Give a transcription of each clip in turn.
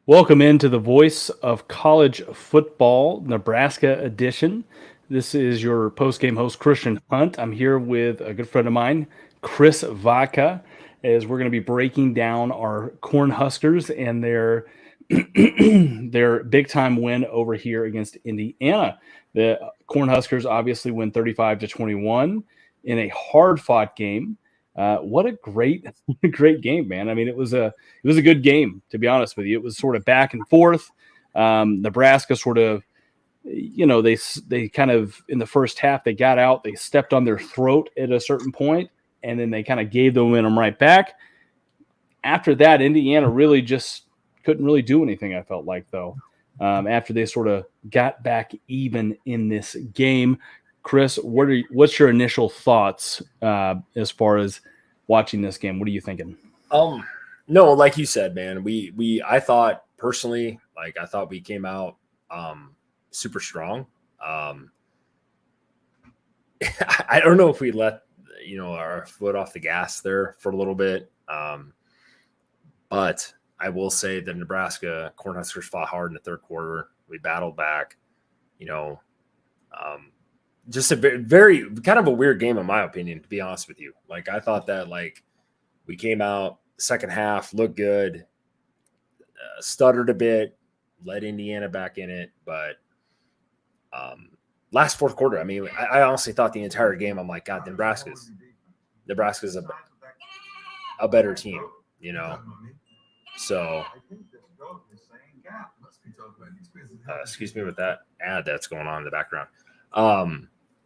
Welcome into the Voice of College Football, Nebraska edition. This is your post-game host, Christian Hunt. I'm here with a good friend of mine, Chris Vaca, as we're going to be breaking down our Cornhuskers and their their big-time win over here against Indiana. The Cornhuskers obviously win 35-21 in a hard-fought game. What a great game, man. I mean, it was a good game, to be honest with you. It was sort of back and forth. Nebraska sort of, they kind of, in the first half, they got out, they stepped on their throat at a certain point, and then they kind of gave the momentum right back. After that, Indiana really just couldn't really do anything, I felt like, though, after they sort of got back even in this game. Chris, what's your initial thoughts as far as watching this game? What are you thinking? No, like you said, man, I thought personally, I thought we came out super strong. I don't know if we let our foot off the gas there for a little bit, but I will say that Nebraska Cornhuskers fought hard in the third quarter. We battled back, just a very kind of a weird game, in my opinion, to be honest with you. I thought that we came out second half, looked good, stuttered a bit, let Indiana back in it. But last fourth quarter, I mean, I honestly thought the entire game, I'm like, God, Nebraska's a better team, So excuse me with that ad that's going on in the background.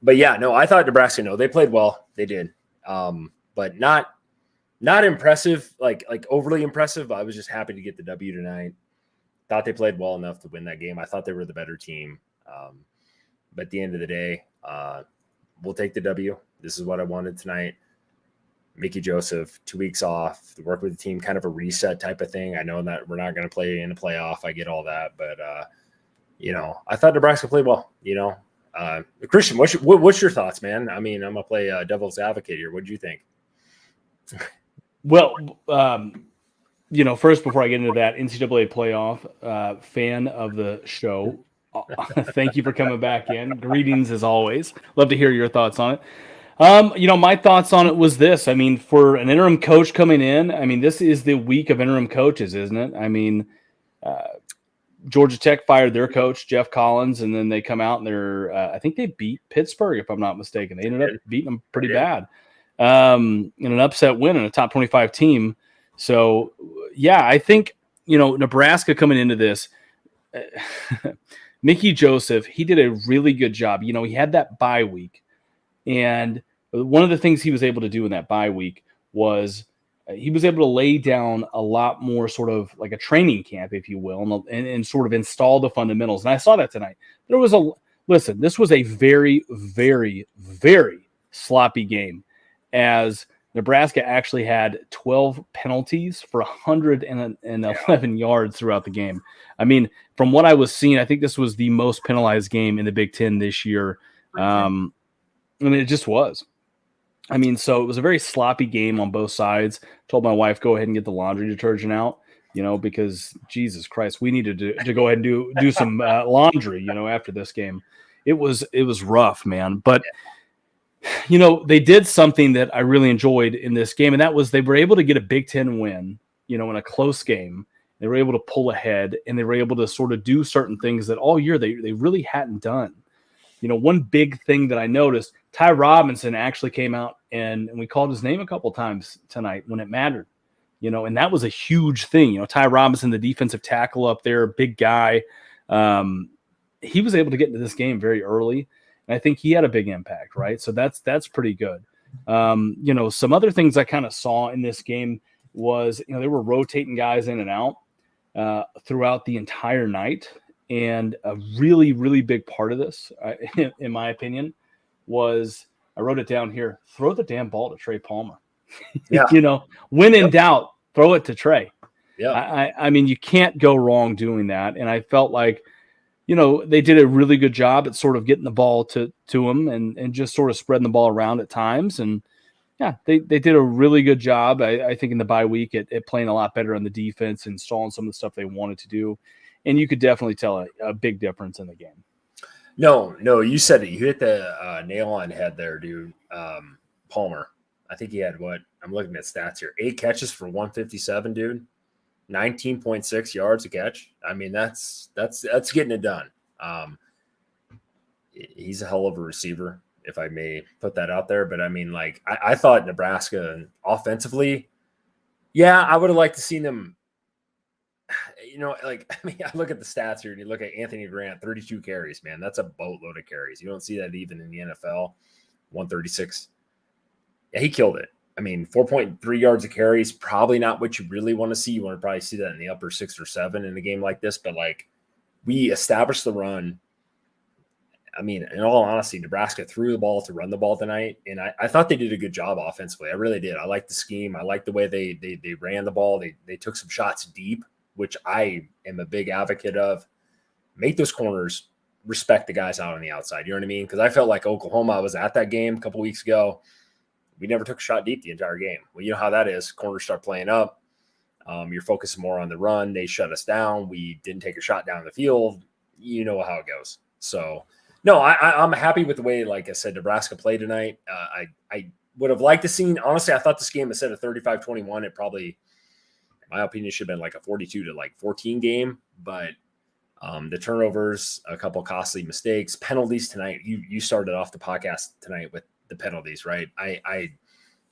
But yeah, no, I thought Nebraska, they played well. They did. But not impressive, like overly impressive. I was just happy to get the W tonight. Thought they played well enough to win that game. I thought they were the better team. But at the end of the day, we'll take the W. This is what I wanted tonight. Mickey Joseph, 2 weeks off, to work with the team, kind of a reset type of thing. I know that we're not going to play in a playoff. I get all that. But, I thought Nebraska played well, Christian, what's your thoughts, man? I mean, I'm gonna play devil's advocate here. What do you think? Well, first, before I get into that, NCAA playoff fan of the show, thank you for coming back in. Greetings as always. Love to hear your thoughts on it. My thoughts on it was this. I mean, for an interim coach coming in, I mean, this is the week of interim coaches, isn't it? I mean, Georgia Tech fired their coach, Jeff Collins, and then they come out and I think they beat Pittsburgh, if I'm not mistaken. They ended up beating them pretty bad in an upset win in a top 25 team. So, yeah, I think, Nebraska coming into this, Mickey Joseph, he did a really good job. He had that bye week. And one of the things he was able to do in that bye week was he was able to lay down a lot more sort of like a training camp, if you will, and sort of install the fundamentals. And I saw that tonight. This was a very, very, very sloppy game, as Nebraska actually had 12 penalties for 111 yards throughout the game. I mean, from what I was seeing, I think this was the most penalized game in the Big Ten this year. It just was. I mean, so it was a very sloppy game on both sides. Told my wife, go ahead and get the laundry detergent out, because Jesus Christ, we needed to go ahead and do some laundry, after this game. It was rough, man. But, they did something that I really enjoyed in this game, and that was they were able to get a Big Ten win, in a close game. They were able to pull ahead, and they were able to sort of do certain things that all year they really hadn't done. One big thing that I noticed, Ty Robinson actually came out and we called his name a couple times tonight when it mattered, and that was a huge thing. Ty Robinson, the defensive tackle up there, big guy. He was able to get into this game very early, and I think he had a big impact, right? So that's pretty good. Some other things I kind of saw in this game was, they were rotating guys in and out throughout the entire night. And a really, really big part of this, in my opinion, was I wrote it down here. Throw the damn ball to Trey Palmer. Yeah. When in doubt, throw it to Trey. Yeah. I mean, you can't go wrong doing that. And I felt like, they did a really good job at sort of getting the ball to him and just sort of spreading the ball around at times. And Yeah, they did a really good job, I think, in the bye week at playing a lot better on the defense, installing some of the stuff they wanted to do. And you could definitely tell a big difference in the game. No, you said it. You hit the nail on the head there, dude. Palmer, I think he had I'm looking at stats here. 8 catches for 157, dude. 19.6 yards a catch. I mean, that's getting it done. He's a hell of a receiver, if I may put that out there. But I mean, like, I thought Nebraska offensively, yeah, I would have liked to seen them. You know, like, I mean, I look at the stats here and you look at Anthony Grant, 32 carries, man. That's a boatload of carries. You don't see that even in the NFL. 136. Yeah, he killed it. I mean, 4.3 yards a carry is probably not what you really want to see. You want to probably see that in the upper 6 or 7 in a game like this. But, like, we established the run. I mean, in all honesty, Nebraska threw the ball to run the ball tonight, and I thought they did a good job offensively. I really did. I liked the scheme. I liked the way they ran the ball. They took some shots deep, which I am a big advocate of. Make those corners respect the guys out on the outside. You know what I mean? Because I felt like Oklahoma, I was at that game a couple weeks ago. We never took a shot deep the entire game. Well, you know how that is. Corners start playing up. You're focusing more on the run. They shut us down. We didn't take a shot down the field. You know how it goes. So, no, I'm happy with the way, like I said, Nebraska played tonight. I would have liked to see, honestly, I thought this game, instead of 35-21, it probably, in my opinion, should have been like a 42-14 game. But the turnovers, a couple costly mistakes, penalties tonight. You started off the podcast tonight with the penalties, right? I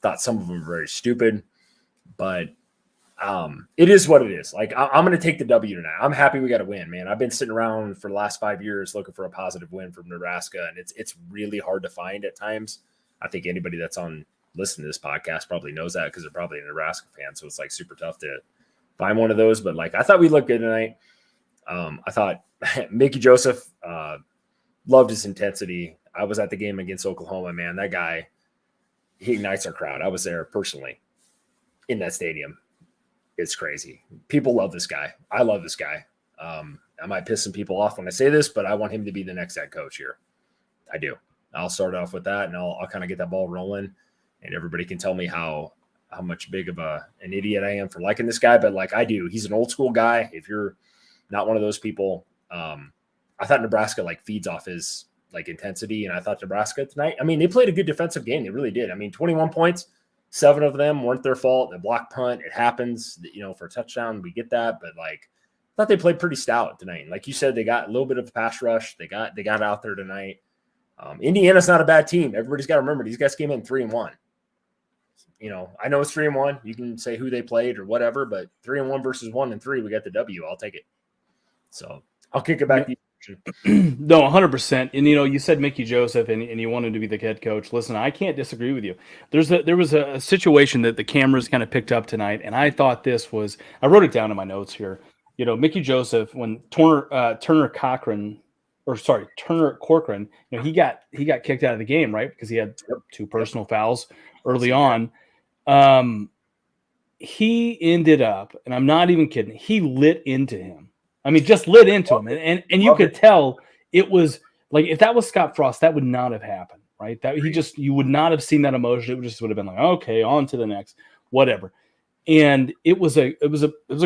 thought some of them were very stupid, but it is what it is. Like, I'm going to take the W tonight. I'm happy we got a win, man. I've been sitting around for the last 5 years looking for a positive win from Nebraska, and it's really hard to find at times. I think anybody that's listening to this podcast probably knows that, because they're probably a Nebraska fan, so it's like super tough to find one of those. But, like, I thought we looked good tonight. I thought Mickey Joseph loved his intensity. I was at the game against Oklahoma, man. That guy, he ignites our crowd. I was there personally in that stadium. It's crazy. People love this guy. I love this guy. I might piss some people off when I say this, but I want him to be the next head coach here. I do. I'll start off with that, and I'll kind of get that ball rolling, and everybody can tell me how much big of an idiot I am for liking this guy, but, like, I do. He's an old school guy. If you're not one of those people, I thought Nebraska, like, feeds off his, like, intensity, and I thought Nebraska tonight, I mean, they played a good defensive game. They really did. I mean, 21 points. 7 of them weren't their fault. The block punt, it happens, you know, for a touchdown. We get that. But, like, I thought they played pretty stout tonight. Like you said, they got a little bit of a pass rush. They got out there tonight. Indiana's not a bad team. Everybody's got to remember, these guys came in 3-1. You know, I know it's 3-1. You can say who they played or whatever, but 3-1 versus 1-3, we got the W. I'll take it. So I'll kick it back to you. No, 100%. And, you know, you said Mickey Joseph and you wanted to be the head coach. Listen, I can't disagree with you. There was a situation that the cameras kind of picked up tonight, and I thought this was – I wrote it down in my notes here. You know, Mickey Joseph, when Turner Corcoran, you know, he got kicked out of the game, right, because he had 2 personal fouls early on. He ended up, and I'm not even kidding, he lit into him. I mean, just lit into him. And you could tell it was like, if that was Scott Frost, that would not have happened, right? You would not have seen that emotion. It just would have been like, okay, on to the next, whatever. And it was a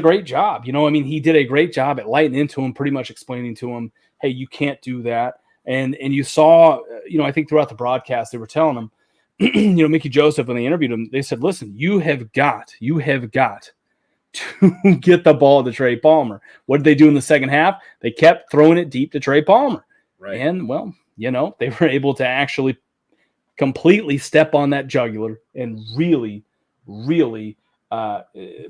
great job. You know, I mean, he did a great job at lighting into him, pretty much explaining to him, hey, you can't do that. And you saw, you know, I think throughout the broadcast, they were telling him, you know, Mickey Joseph, when they interviewed him, they said, listen, you have got to get the ball to Trey Palmer. What did they do in the second half? They kept throwing it deep to Trey Palmer. Right. And, well, you know, they were able to actually completely step on that jugular and really, really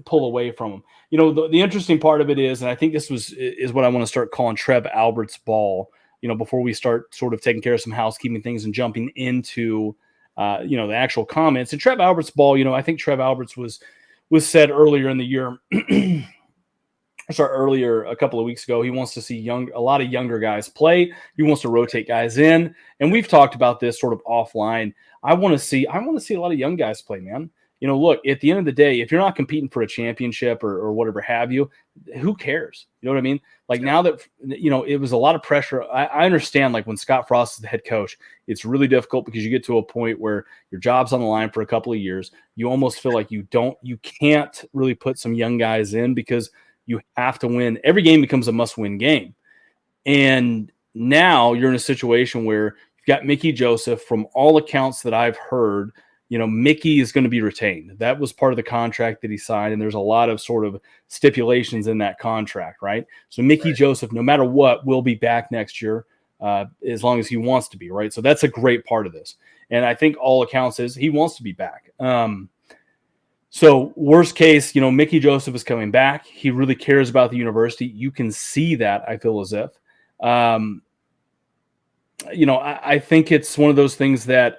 pull away from him. You know, the interesting part of it is, and I think this is what I want to start calling Trev Albert's ball, you know, before we start sort of taking care of some housekeeping things and jumping into, you know, the actual comments. And Trev Albert's ball, you know, I think Trev Albert's was said earlier in the year, earlier a couple of weeks ago, he wants to see a lot of younger guys play. He wants to rotate guys in. And we've talked about this sort of offline. I want to see a lot of young guys play, man. look, at the end of the day, if you're not competing for a championship or whatever have you, who cares? You know what I mean? Like now that, it was a lot of pressure. I understand, like when Scott Frost is the head coach, it's really difficult because you get to a point where your job's on the line for a couple of years. You almost feel like you can't really put some young guys in because you have to win. Every game becomes a must-win game. And now you're in a situation where you've got Mickey Joseph. From all accounts that I've heard, Mickey is going to be retained. That was part of the contract that he signed, and there's a lot of sort of stipulations in that contract, right? So Mickey Joseph, no matter what, will be back next year as long as he wants to be, right? So that's a great part of this. And I think all accounts is he wants to be back. So worst case, Mickey Joseph is coming back. He really cares about the university. You can see that, I feel as if. I think it's one of those things that,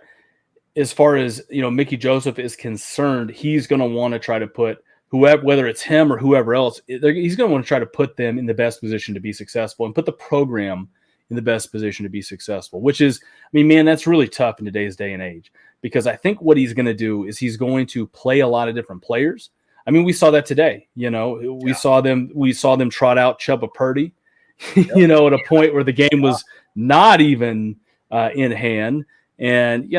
as far as Mickey Joseph is concerned, he's going to want to try to put whoever, whether it's him or whoever else, he's going to want to try to put them in the best position to be successful and put the program in the best position to be successful. Which is, man, that's really tough in today's day and age, because I think what he's going to do is he's going to play a lot of different players. We saw that today. We saw them trot out Chubba Purdy, at a point where the game was not even in hand. And,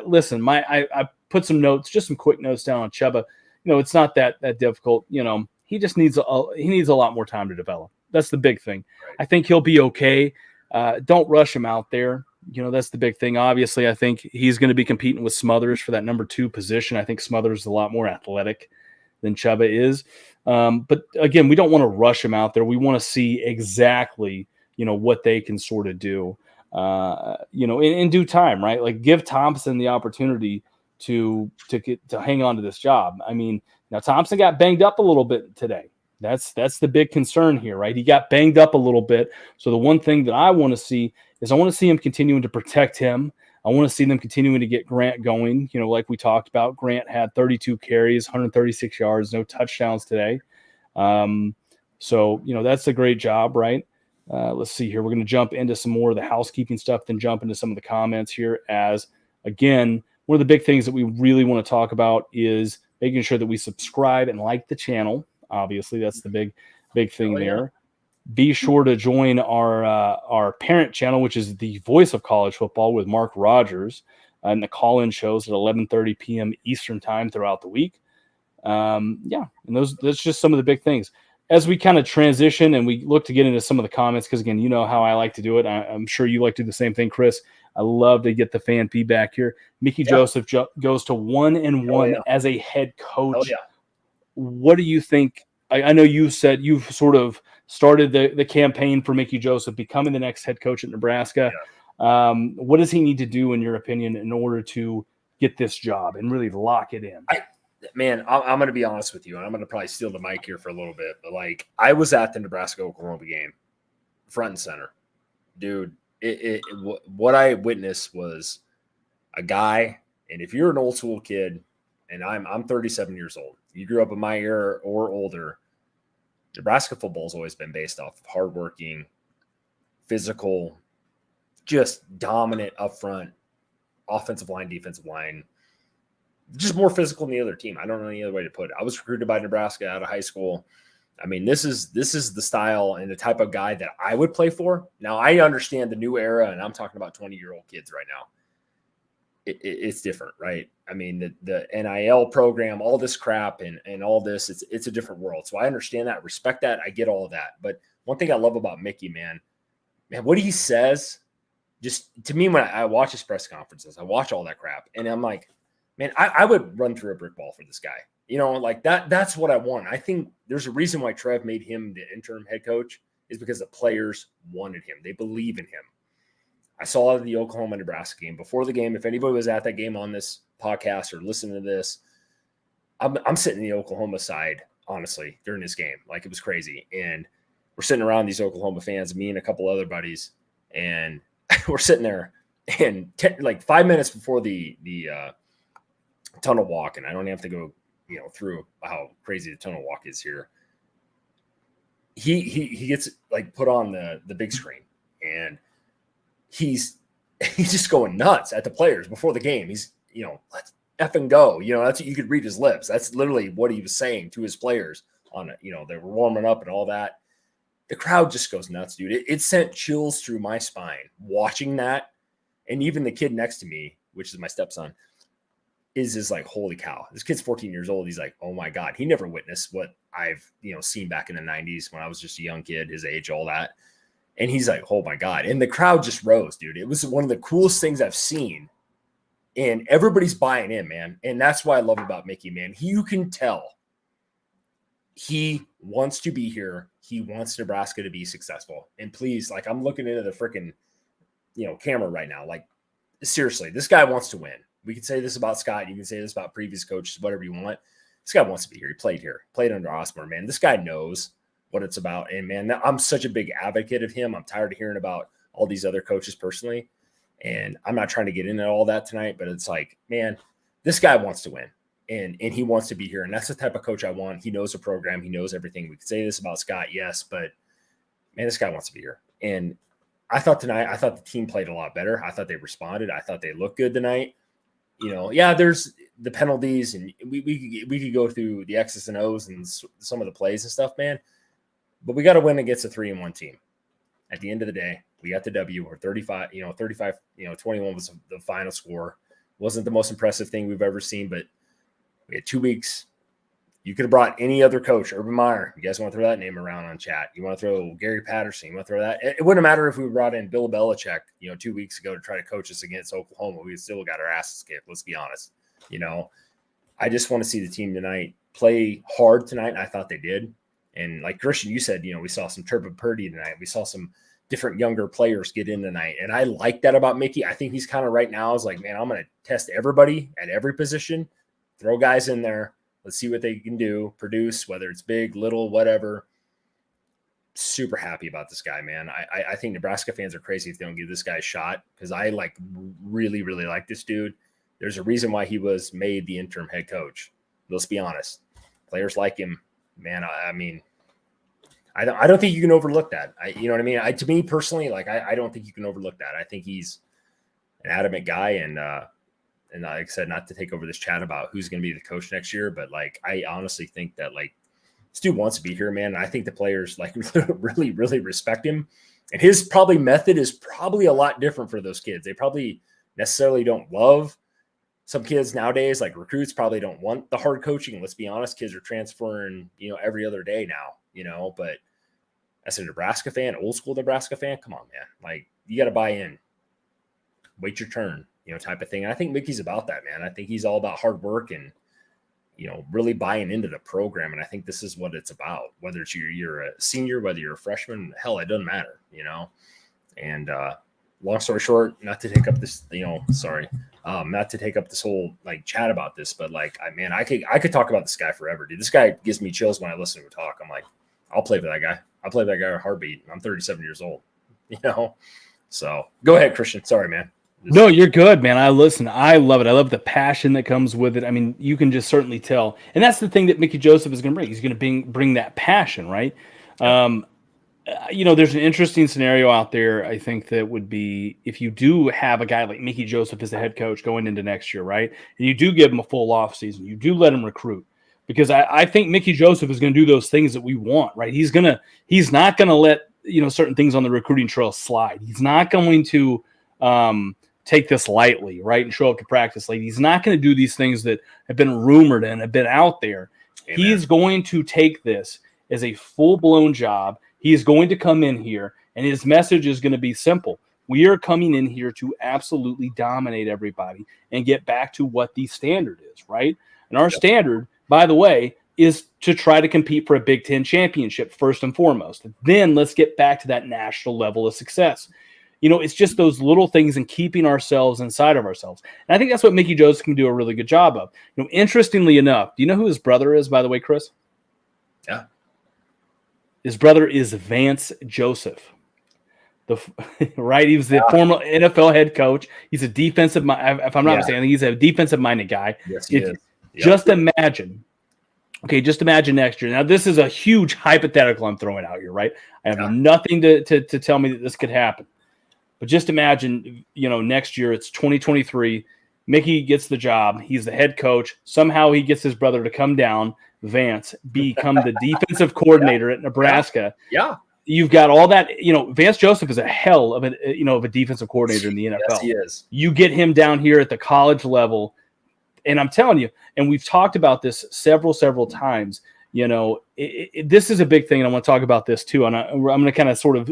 listen, I put some notes, just some quick notes down on Chubba. It's not that difficult. He just needs a lot more time to develop. That's the big thing. Right. I think he'll be okay. Don't rush him out there. That's the big thing. Obviously, I think he's going to be competing with Smothers for that number 2 position. I think Smothers is a lot more athletic than Chubba is. But again, we don't want to rush him out there. We want to see exactly, what they can sort of do. In due time, right? Like give Thompson the opportunity to hang on to this job. Now Thompson got banged up a little bit today. That's the big concern here, right? He got banged up a little bit. So the one thing that I want to see is I want to see him continuing to protect him. I want to see them continuing to get Grant going. Like we talked about, Grant had 32 carries, 136 yards, no touchdowns today. So that's a great job, right? Let's see here. We're going to jump into some more of the housekeeping stuff, then jump into some of the comments here. As again, one of the big things that we really want to talk about is making sure that we subscribe and like the channel. Obviously, that's the big thing there. Be sure to join our parent channel, which is the Voice of College Football with Mark Rogers, and the call-in shows at 11:30 p.m. Eastern time throughout the week. And that's just some of the big things. As we kind of transition and we look to get into some of the comments, because again, how I like to do it. I'm sure you like to do the same thing, Chris. I love to get the fan feedback here. Mickey Joseph goes to 1-1 as a head coach. What do you think? I know you said you've sort of started the campaign for Mickey Joseph becoming the next head coach at Nebraska. What does he need to do, in your opinion, in order to get this job and really lock it in? I'm going to be honest with you, and I'm going to probably steal the mic here for a little bit, but I was at the Nebraska-Oklahoma game, front and center. Dude, what I witnessed was a guy, and if you're an old school kid, and I'm 37 years old, you grew up in my era or older, Nebraska football has always been based off of hardworking, physical, just dominant up front, offensive line, defensive line, just more physical than the other team. I don't know any other way to put it. I was recruited by Nebraska out of high school. This is the style and the type of guy that I would play for. Now, I understand the new era, and I'm talking about 20-year-old kids right now. It's different, right? The NIL program, all this crap and all this, it's a different world. So I understand that, respect that. I get all of that. But one thing I love about Mickey, man, what he says, just to me, when I watch his press conferences, I watch all that crap, and I'm like, man, I would run through a brick wall for this guy. That's what I want. I think there's a reason why Trev made him the interim head coach, is because the players wanted him. They believe in him. I saw the Oklahoma-Nebraska game. Before the game, if anybody was at that game on this podcast or listening to this, I'm sitting in the Oklahoma side, honestly, during this game. It was crazy. And we're sitting around these Oklahoma fans, me and a couple other buddies, and we're sitting there. And 5 minutes before the tunnel walk, and I don't have to go through how crazy the tunnel walk is here, he gets put on the big screen, and he's just going nuts at the players before the game. He's effing go. That's what you could read his lips. That's literally what he was saying to his players on it. They were warming up and all that. The crowd just goes nuts, dude. It sent chills through my spine watching that. And even the kid next to me, which is my stepson, is like, holy cow, this kid's 14 years old. He's like, oh my God, he never witnessed what I've, seen back in the 90s when I was just a young kid, his age, all that. And he's like, oh my God. And the crowd just rose, dude. It was one of the coolest things I've seen. And everybody's buying in, man. And that's what I love about Mickey, man. You can tell he wants to be here. He wants Nebraska to be successful. And please, like, I'm looking into the freaking, camera right now. Like, seriously, this guy wants to win. We can say this about Scott. You can say this about previous coaches, whatever you want. This guy wants to be here. He played here, played under Osborne, man. This guy knows what it's about. And, man, I'm such a big advocate of him. I'm tired of hearing about all these other coaches personally. And I'm not trying to get into all that tonight, but it's like, man, this guy wants to win. And he wants to be here. And that's the type of coach I want. He knows the program. He knows everything. We could say this about Scott, yes, but, man, this guy wants to be here. And I thought the team played a lot better. I thought they responded. I thought they looked good tonight. There's the penalties, and we could go through the X's and O's and some of the plays and stuff, man. But we got to win against a 3-1 team. At the end of the day, we got the W. Or 35, 21 was the final score. Wasn't the most impressive thing we've ever seen, but we had 2 weeks. You could have brought any other coach, Urban Meyer. You guys want to throw that name around on chat? You want to throw Gary Patterson? You want to throw that? It wouldn't matter if we brought in Bill Belichick, 2 weeks ago to try to coach us against Oklahoma. We still got our asses kicked. Let's be honest. I just want to see the team tonight play hard tonight. And I thought they did. And like Christian, you said, we saw some Turbo Purdy tonight. We saw some different younger players get in tonight. And I like that about Mickey. I think he's kind of right now is like, man, I'm going to test everybody at every position, throw guys in there. Let's see what they can do, produce, whether it's big, little, whatever. Super happy about this guy, man. I think Nebraska fans are crazy if they don't give this guy a shot, because I really, really like this dude. There's a reason why he was made the interim head coach. Let's be honest. Players like him, man. I mean, I don't think you can overlook that. You know what I mean? To me personally, I don't think you can overlook that. I think he's an adamant guy, and like I said, not to take over this chat about who's going to be the coach next year, but I honestly think that this dude wants to be here, man. And I think the players really, really respect him. And his probably method is probably a lot different for those kids. They probably necessarily don't love some kids nowadays. Like recruits probably don't want the hard coaching. Let's be honest, kids are transferring, every other day now, but as a Nebraska fan, old school Nebraska fan, come on, man. You got to buy in, wait your turn. Type of thing. And I think Mickey's about that, man. I think he's all about hard work and, really buying into the program. And I think this is what it's about, whether it's you're a senior, whether you're a freshman, hell, it doesn't matter, And long story short, not to take up this, not to take up this whole chat about this, but I could talk about this guy forever, dude. This guy gives me chills when I listen to him talk. I'm like, I'll play for that guy. I'll play for that guy a heartbeat. I'm 37 years old, So go ahead, Christian. Sorry, man. No, you're good, man. I love it. I love the passion that comes with it. I mean, you can just certainly tell. And that's the thing that Mickey Joseph is going to bring. He's going to bring that passion, right? There's an interesting scenario out there, I think, that would be if you do have a guy like Mickey Joseph as the head coach going into next year, right? And you do give him a full off season. You do let him recruit. Because I think Mickey Joseph is going to do those things that we want, right? He's not going to let, certain things on the recruiting trail slide. He's not going to take this lightly, right, and show up to practice late. He's not going to do these things that have been rumored and have been out there. Amen. He's going to take this as a full-blown job. He is going to come in here, and his message is going to be simple. We are coming in here to absolutely dominate everybody and get back to what the standard is, right? And our standard, by the way, is to try to compete for a Big Ten championship first and foremost. Then let's get back to that national level of success. It's just those little things and keeping ourselves inside of ourselves. And I think that's what Mickey Joseph can do a really good job of. Interestingly enough, do you know who his brother is, by the way, Chris? Yeah. His brother is Vance Joseph. Right? He was the former NFL head coach. He's a defensive, if I'm not mistaken, he's a defensive-minded guy. Yes, he is. Yep. Just imagine next year. Now, this is a huge hypothetical I'm throwing out here, right? I have nothing to tell me that this could happen. But just imagine, next year it's 2023. Mickey gets the job. He's the head coach. Somehow he gets his brother to come down, Vance, become the defensive coordinator at Nebraska. Yeah. You've got all that, Vance Joseph is a hell of a defensive coordinator in the NFL. Yes, he is. You get him down here at the college level, and I'm telling you, and we've talked about this several times, this is a big thing, and I want to talk about this too, and I'm going to kind of sort of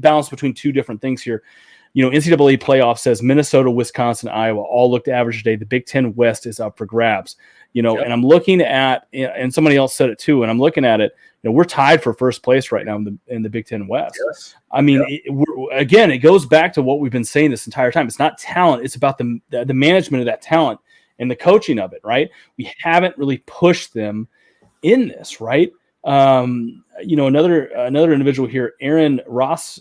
balance between two different things here. NCAA playoff says Minnesota, Wisconsin, Iowa all looked average today. The Big Ten West is up for grabs. And I'm looking at, and somebody else said it too, and I'm looking at it. We're tied for first place right now in the Big Ten West. Yes. I mean, again, it goes back to what we've been saying this entire time. It's not talent; it's about the management of that talent and the coaching of it. Right? We haven't really pushed them in this. Right? Another individual here, Aaron Ross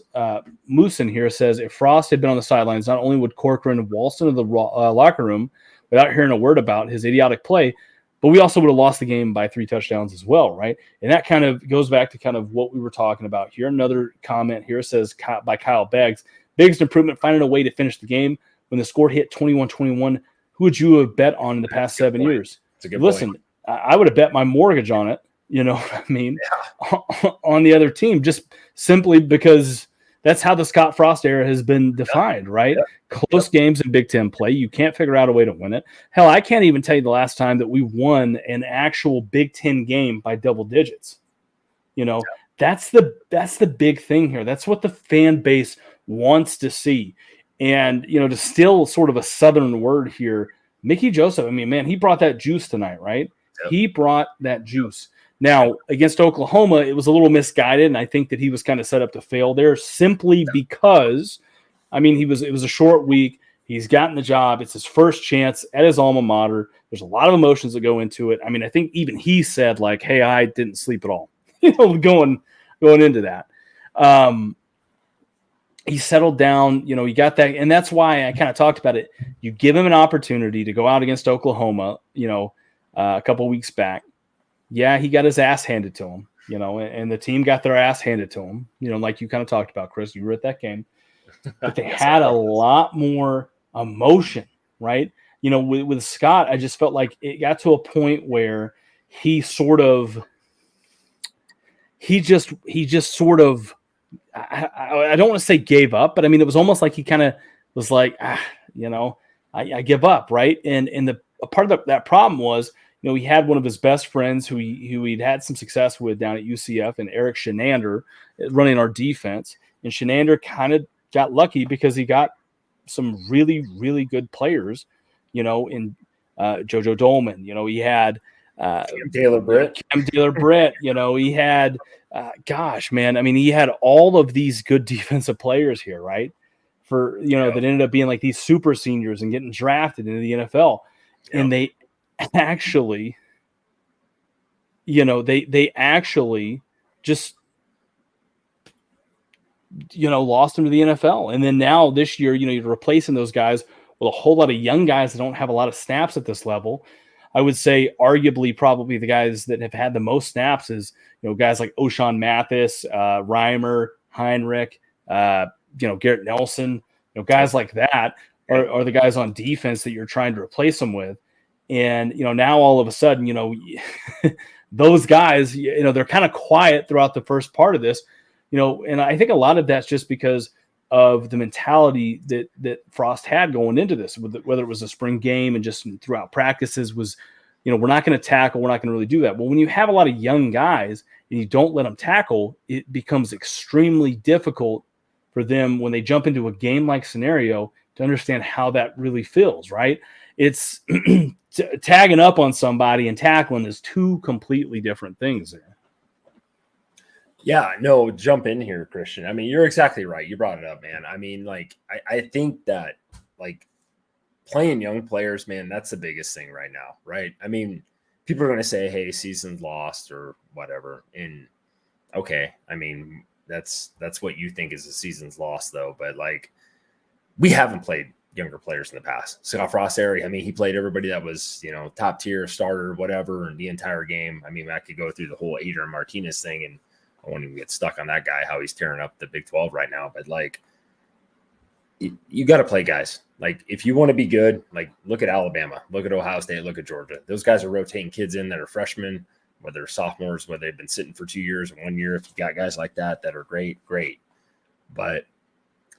Moosen here says, if Frost had been on the sidelines, not only would Corcoran have waltzed into the locker room without hearing a word about his idiotic play, but we also would have lost the game by 3 touchdowns as well, right? And that kind of goes back to kind of what we were talking about here. Another comment here says by Kyle Beggs, biggest improvement, finding a way to finish the game. When the score hit 21-21, who would you have bet on in the past 7 years? Listen, I would have bet my mortgage on it. You know what I mean? Yeah. On the other team, just simply because that's how the Scott Frost era has been defined, right? Yeah. Close games in Big Ten play. You can't figure out a way to win it. Hell, I can't even tell you the last time that we won an actual Big Ten game by double digits. That's the big thing here. That's what the fan base wants to see. And, to still sort of a Southern word here, Mickey Joseph, I mean, man, he brought that juice tonight, right? Yep. He brought that juice. Now, against Oklahoma, it was a little misguided, and I think that he was kind of set up to fail there simply because, it was a short week. He's gotten the job. It's his first chance at his alma mater. There's a lot of emotions that go into it. I think even he said, like, hey, I didn't sleep at all, going into that. He settled down, he got that, and that's why I kind of talked about it. You give him an opportunity to go out against Oklahoma, a couple of weeks back. Yeah, he got his ass handed to him, and the team got their ass handed to him, like you kind of talked about, Chris. You were at that game. But they had a lot more emotion, right? With Scott, I just felt like it got to a point where he just sort of, I don't want to say gave up, but it was almost like he kind of was like, I give up, right? And a part of that problem was, he had one of his best friends who he'd had some success with down at UCF, and Eric Shenander running our defense. And Shenander kind of got lucky because he got some really, really good players, in JoJo Dolman. He had Cam Taylor Britt. He had, he had all of these good defensive players here, right? For, that ended up being like these super seniors and getting drafted into the NFL. Yep. And they actually, they actually just, lost him to the NFL. And then now this year, you're replacing those guys with a whole lot of young guys that don't have a lot of snaps at this level. I would say arguably probably the guys that have had the most snaps is, guys like O'Shawn Mathis, Reimer, Heinrich, Garrett Nelson, guys like that are the guys on defense that you're trying to replace them with. And, now all of a sudden, those guys, they're kind of quiet throughout the first part of this, and I think a lot of that's just because of the mentality that Frost had going into this, whether it was a spring game and just throughout practices was, we're not going to tackle. We're not going to really do that. Well, when you have a lot of young guys and you don't let them tackle, it becomes extremely difficult for them when they jump into a game-like scenario to understand how that really feels, right? It's tagging up on somebody and tackling is two completely different things there. Yeah, no, jump in here, Christian. You're exactly right. You brought it up, man. I think that playing young players, man, that's the biggest thing right now, right? People are going to say, hey, season's lost or whatever. And okay, that's what you think is a season's lost though. But we haven't played younger players in the past. Scott Frost era, he played everybody that was, top tier starter, whatever, and the entire game. I could go through the whole Adrian Martinez thing, and I won't even get stuck on that guy, how he's tearing up the Big 12 right now. But you got to play guys. Like, if you want to be good, like, look at Alabama, look at Ohio State, look at Georgia. Those guys are rotating kids in that are freshmen, whether they're sophomores, whether they've been sitting for 2 years or 1 year. If you got guys like that are great, great. But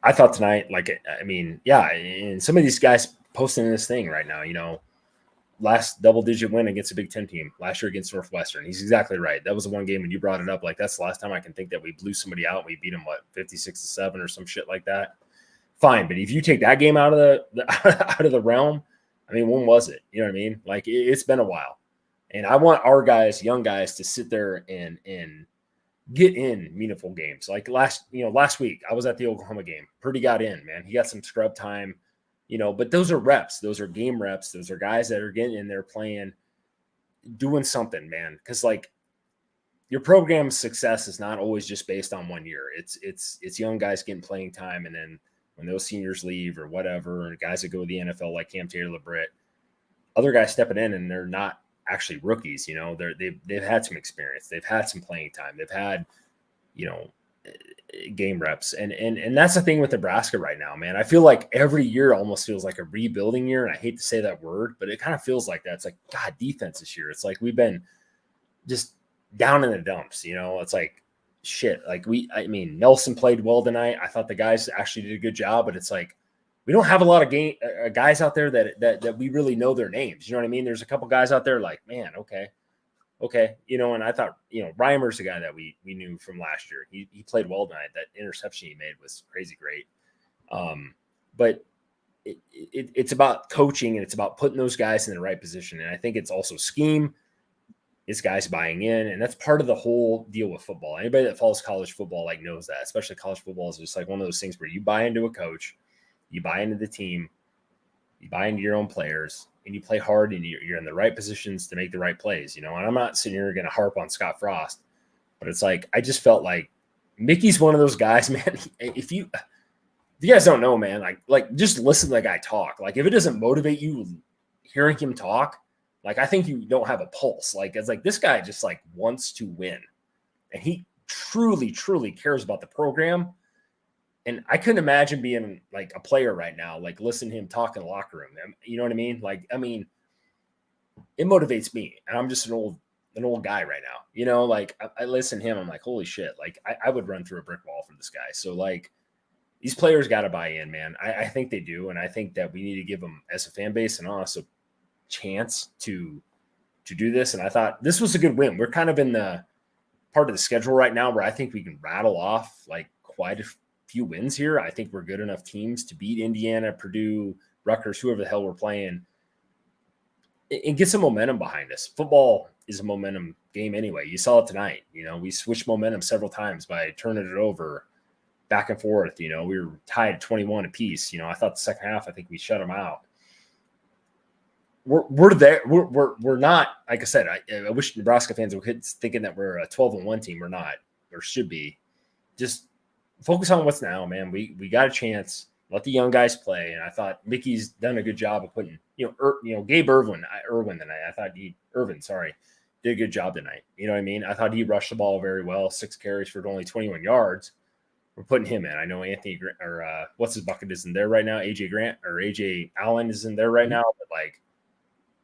I thought tonight, like, I mean, yeah, and some of these guys posting this thing right now, last double-digit win against a Big Ten team last year against Northwestern. He's exactly right. That was the one game when you brought it up. Like, that's the last time I can think that we blew somebody out. We beat them, 56-7 or some shit like that. Fine, but if you take that game out of the realm, I mean, when was it? You know what I mean? Like, it's been a while, and I want our guys, young guys, to sit there and get in meaningful games. Like last week, I was at the Oklahoma game. Purdy got in, man. He got some scrub time, but those are reps. Those are game reps. Those are guys that are getting in there playing, doing something, man. Because, like, your program's success is not always just based on 1 year. It's young guys getting playing time, and then when those seniors leave or whatever, and guys that go to the NFL like Cam Taylor-Britt, other guys stepping in and they're not actually rookies. They've had some experience. They've had some playing time. They've had, game reps. And that's the thing with Nebraska right now, man. I feel like every year almost feels like a rebuilding year. And I hate to say that word, but it kind of feels like that. It's like, God, defense this year. It's like we've been just down in the dumps. It's like, shit. Like, Nelson played well tonight. I thought the guys actually did a good job, but it's like, we don't have a lot of guys out there that we really know their names. You know what I mean? There's a couple guys out there like, man, okay. And I thought, Reimer's the guy that we knew from last year. He played well tonight. That interception he made was crazy great. But it's about coaching, and it's about putting those guys in the right position. And I think it's also scheme. It's guys buying in, and that's part of the whole deal with football. Anybody that follows college football knows that, especially college football is just like one of those things where you buy into a coach, you buy into the team, you buy into your own players, and you play hard, and you're in the right positions to make the right plays, And I'm not sitting here going to harp on Scott Frost, but it's like, I just felt like Mickey's one of those guys, man. If you guys don't know, man, like just listen to the guy talk. Like, if it doesn't motivate you hearing him talk, like, I think you don't have a pulse. Like, it's like this guy just like wants to win, and he truly, truly cares about the program. And I couldn't imagine being like a player right now, like listening to him talk in the locker room. You know what I mean? Like, it motivates me, and I'm just an old guy right now. Like, I listen to him. I'm like, holy shit! Like, I would run through a brick wall for this guy. So, like, these players got to buy in, man. I think they do, and I think that we need to give them, as a fan base and us, a chance to do this. And I thought this was a good win. We're kind of in the part of the schedule right now where I think we can rattle off like quite a few wins here. I think we're good enough teams to beat Indiana, Purdue, Rutgers, whoever the hell we're playing, and get some momentum behind us. Football is a momentum game anyway. You saw it tonight. We switched momentum several times by turning it over back and forth. We were tied 21 apiece. I thought the second half, I think we shut them out. We're there. We're not, like I said, I wish Nebraska fans were thinking that we're a 12-1 team. We're not, or should be. Just focus on what's now, man. We got a chance. Let the young guys play. And I thought Mickey's done a good job of putting, Gabe Irvin tonight. I thought Irvin, did a good job tonight. You know what I mean? I thought he rushed the ball very well. 6 carries for only 21 yards. We're putting him in. I know Anthony or what's his bucket isn't there right now. AJ Allen isn't there right now, but like,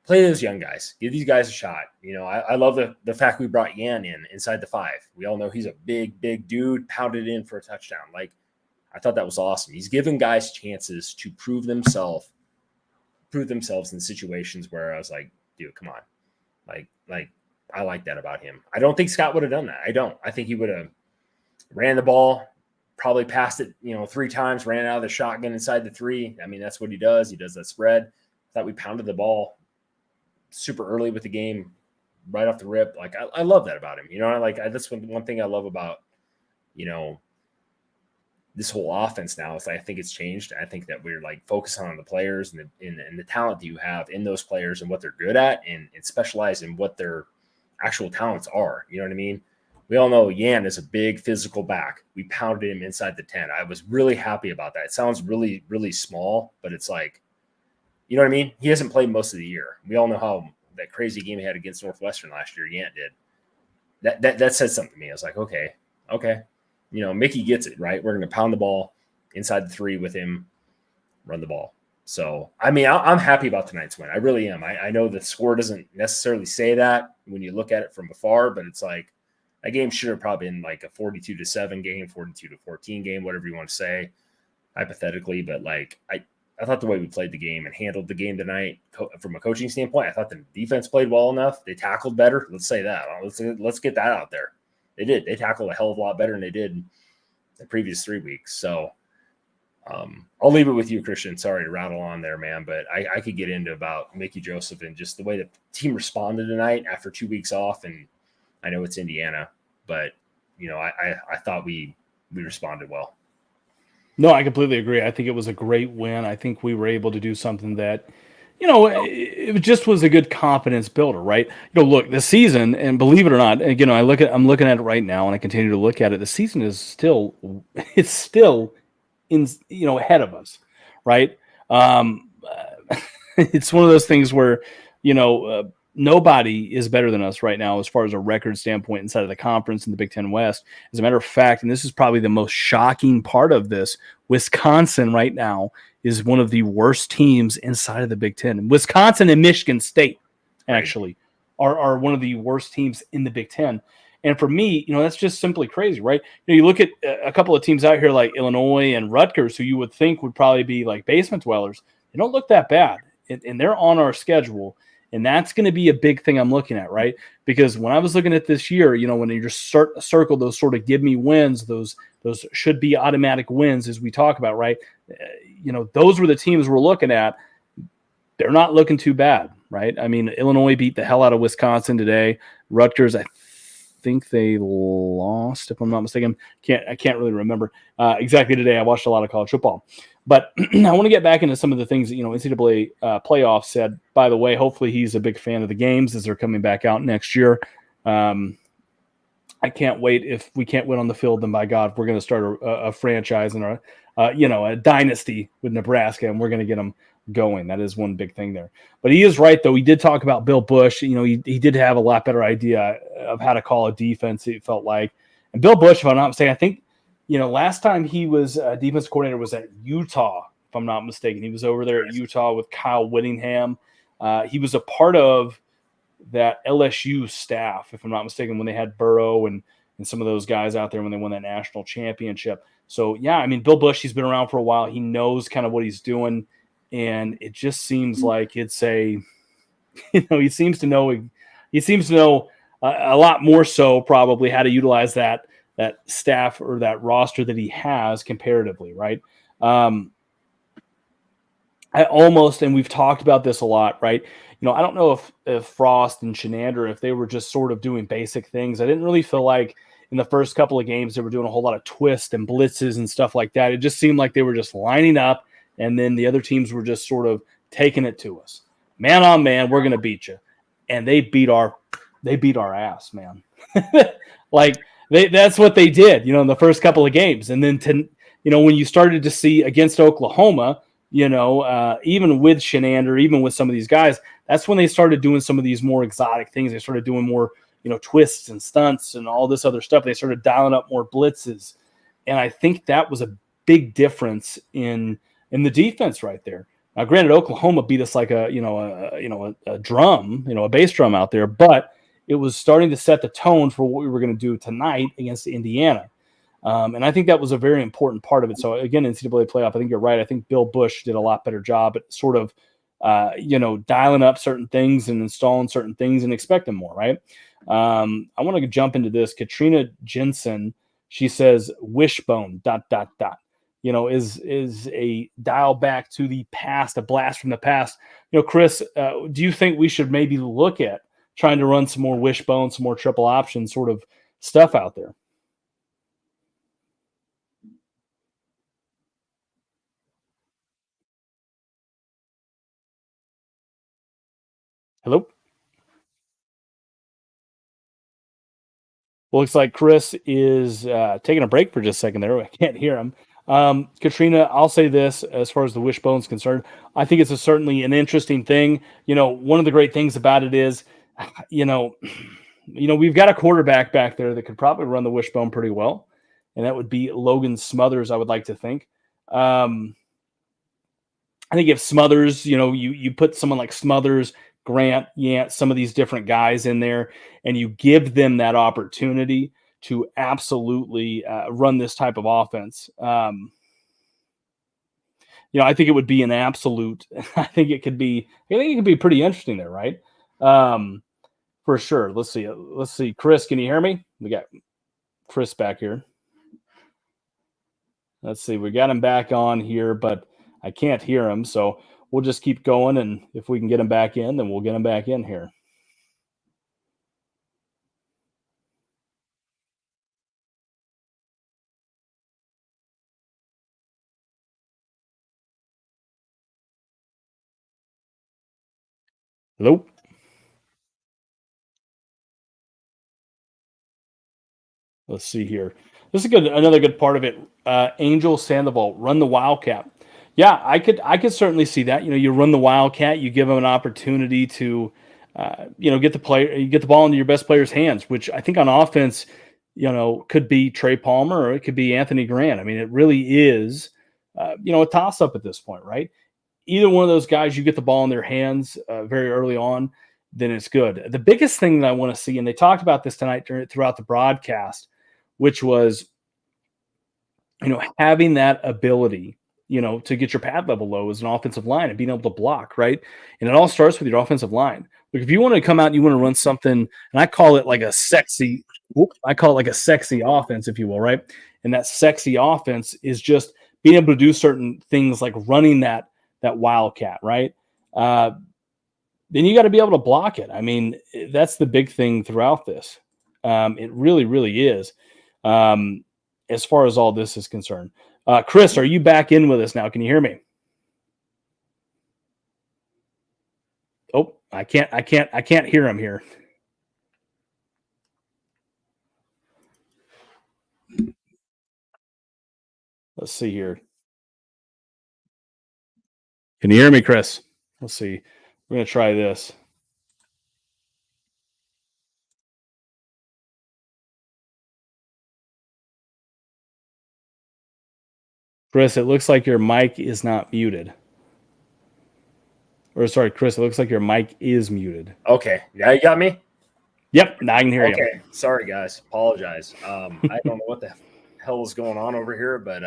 play those young guys. Give these guys a shot. I love the fact we brought Yan in inside the 5. We all know he's a big, big dude, pounded in for a touchdown. Like, I thought that was awesome. He's giving guys chances to prove themselves in situations where I was like, dude, come on. Like I like that about him. I don't think Scott would have done that. I don't. I think he would have ran the ball, probably passed it, 3 times, ran out of the shotgun inside the 3. I mean, that's what he does. He does that spread. I thought we pounded the ball super early with the game, right off the rip. Like, I love that about him. That's one thing I love about, this whole offense now is I think it's changed. I think that we're like focusing on the players and the talent that you have in those players and what they're good at, and specialize in what their actual talents are. You know what I mean? We all know Yan is a big physical back. We pounded him inside the 10. I was really happy about that. It sounds really, really small, but it's like, you know what I mean? He hasn't played most of the year. We all know how that crazy game he had against Northwestern last year, Yant did. That said something to me. I was like, okay. Mickey gets it, right? We're going to pound the ball inside the 3 with him, run the ball. So, I mean, I'm happy about tonight's win. I really am. I know the score doesn't necessarily say that when you look at it from afar, but it's like that game should have probably been like a 42-7 game, 42-14 game, whatever you want to say, hypothetically. But like, I thought the way we played the game and handled the game tonight from a coaching standpoint, I thought the defense played well enough. They tackled better. Let's say that. Let's get that out there. They did. They tackled a hell of a lot better than they did the previous 3 weeks. So I'll leave it with you, Christian. Sorry to rattle on there, man, but I could get into about Mickey Joseph and just the way the team responded tonight after 2 weeks off. And I know it's Indiana, but I thought we responded well. No, I completely agree. I think it was a great win. I think we were able to do something that, it just was a good confidence builder, right? Look, the season, and believe it or not, and, I'm looking at it right now, and I continue to look at it. The season is still in, ahead of us, right? It's one of those things where, nobody is better than us right now as far as a record standpoint inside of the conference in the Big Ten West. As a matter of fact, and this is probably the most shocking part of this, Wisconsin right now is one of the worst teams inside of the Big Ten. Wisconsin and Michigan State actually are one of the worst teams in the Big Ten. And for me, that's just simply crazy, right? You look at a couple of teams out here like Illinois and Rutgers, who you would think would probably be like basement dwellers. They don't look that bad, and they're on our schedule. And that's going to be a big thing I'm looking at, right? Because when I was looking at this year, when you just circle those sort of give me wins, those should be automatic wins, as we talk about, right? Those were the teams we're looking at. They're not looking too bad, right? I mean, Illinois beat the hell out of Wisconsin today. Rutgers, I think they lost, if I'm not mistaken. I can't really remember exactly today. I watched a lot of college football. But I want to get back into some of the things that, NCAA playoffs said. By the way, hopefully he's a big fan of the games as they're coming back out next year. I can't wait. If we can't win on the field, then by God, we're going to start a franchise and a dynasty with Nebraska, and we're going to get them going. That is one big thing there. But he is right, though. He did talk about Bill Busch. He did have a lot better idea of how to call a defense, it felt like. And Bill Busch, if I'm not mistaken, I think, last time he was defense coordinator was at Utah, if I'm not mistaken. He was over there at Utah with Kyle Whittingham. He was a part of that LSU staff, if I'm not mistaken, when they had Burrow and some of those guys out there when they won that national championship. So, yeah, I mean, Bill Busch, he's been around for a while. He knows kind of what he's doing. And it just seems like it's he seems to know a lot more so probably how to utilize that staff or that roster that he has comparatively, right? And we've talked about this a lot, right? I don't know if Frost and Shenander, if they were just sort of doing basic things. I didn't really feel like in the first couple of games they were doing a whole lot of twists and blitzes and stuff like that. It just seemed like they were just lining up, and then the other teams were just sort of taking it to us. Man on man, we're going to beat you. And they beat our ass, man. That's what they did, in the first couple of games. And then when you started to see against Oklahoma, even with Shenander, even with some of these guys, that's when they started doing some of these more exotic things. They started doing more, twists and stunts and all this other stuff. They started dialing up more blitzes. And I think that was a big difference in the defense right there. Now, granted, Oklahoma beat us like a drum, a bass drum out there, but it was starting to set the tone for what we were going to do tonight against Indiana. And I think that was a very important part of it. So, again, NCAA playoff, I think you're right. I think Bill Busch did a lot better job at sort of, dialing up certain things and installing certain things and expecting more, right? I want to jump into this. Katrina Jensen, she says, wishbone, ... is a dial back to the past, a blast from the past. Chris, do you think we should maybe look at trying to run some more wishbone, some more triple option sort of stuff out there? Hello? Well, looks like Chris is taking a break for just a second there. I can't hear him. Katrina, I'll say this as far as the wishbone is concerned. I think it's certainly an interesting thing. One of the great things about it is, we've got a quarterback back there that could probably run the wishbone pretty well, and that would be Logan Smothers, I would like to think. I think if Smothers, you put someone like Smothers, Grant, Yant, some of these different guys in there, and you give them that opportunity to absolutely run this type of offense. I think it would be an absolute. I think it could be pretty interesting there, right? For sure. Let's see. Chris, can you hear me? We got Chris back here. Let's see. We got him back on here, but I can't hear him. So we'll just keep going. And if we can get him back in, then we'll get him back in here. Hello. Let's see here. This is another good part of it. Angel Sandoval, run the Wildcat. Yeah, I could certainly see that. You run the Wildcat, you give them an opportunity to, get the ball into your best player's hands, which I think on offense, could be Trey Palmer or it could be Anthony Grant. I mean, it really is, a toss up at this point, right? Either one of those guys, you get the ball in their hands very early on, then it's good. The biggest thing that I want to see, and they talked about this tonight throughout the broadcast, which was, having that ability, to get your pad level low as an offensive line and being able to block, right? And it all starts with your offensive line. Look, if you want to come out and you want to run something, and I call it like a sexy offense, if you will, right? And that sexy offense is just being able to do certain things like running that Wildcat, right? Then you got to be able to block it. I mean, that's the big thing throughout this. It really, really is. As far as all this is concerned. Chris, are you back in with us now? Can you hear me? Oh, I can't hear him here. Let's see here. Can you hear me, Chris? Let's see. We're going to try this. Chris, it looks like your mic is not muted. Or sorry, Chris, it looks like your mic is muted. Okay. Now you got me? Yep, now I can hear you. Okay. Sorry, guys. Apologize. I don't know what the hell is going on over here, but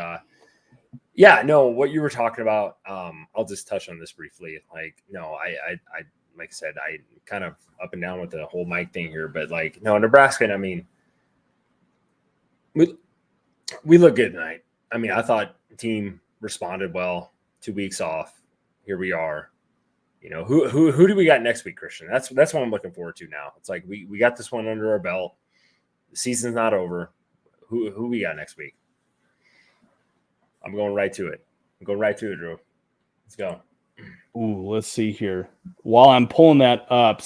yeah, no, what you were talking about, I'll just touch on this briefly. Like, no, I like I said, I kind of up and down with the whole mic thing here, but like, no, Nebraska, I mean, we look good tonight. I mean, I thought the team responded well. 2 weeks off. Here we are. Who do we got next week, Christian? That's what I'm looking forward to now. It's like we got this one under our belt. The season's not over. Who we got next week? I'm going right to it. Drew. Let's go. Ooh, let's see here. While I'm pulling that up,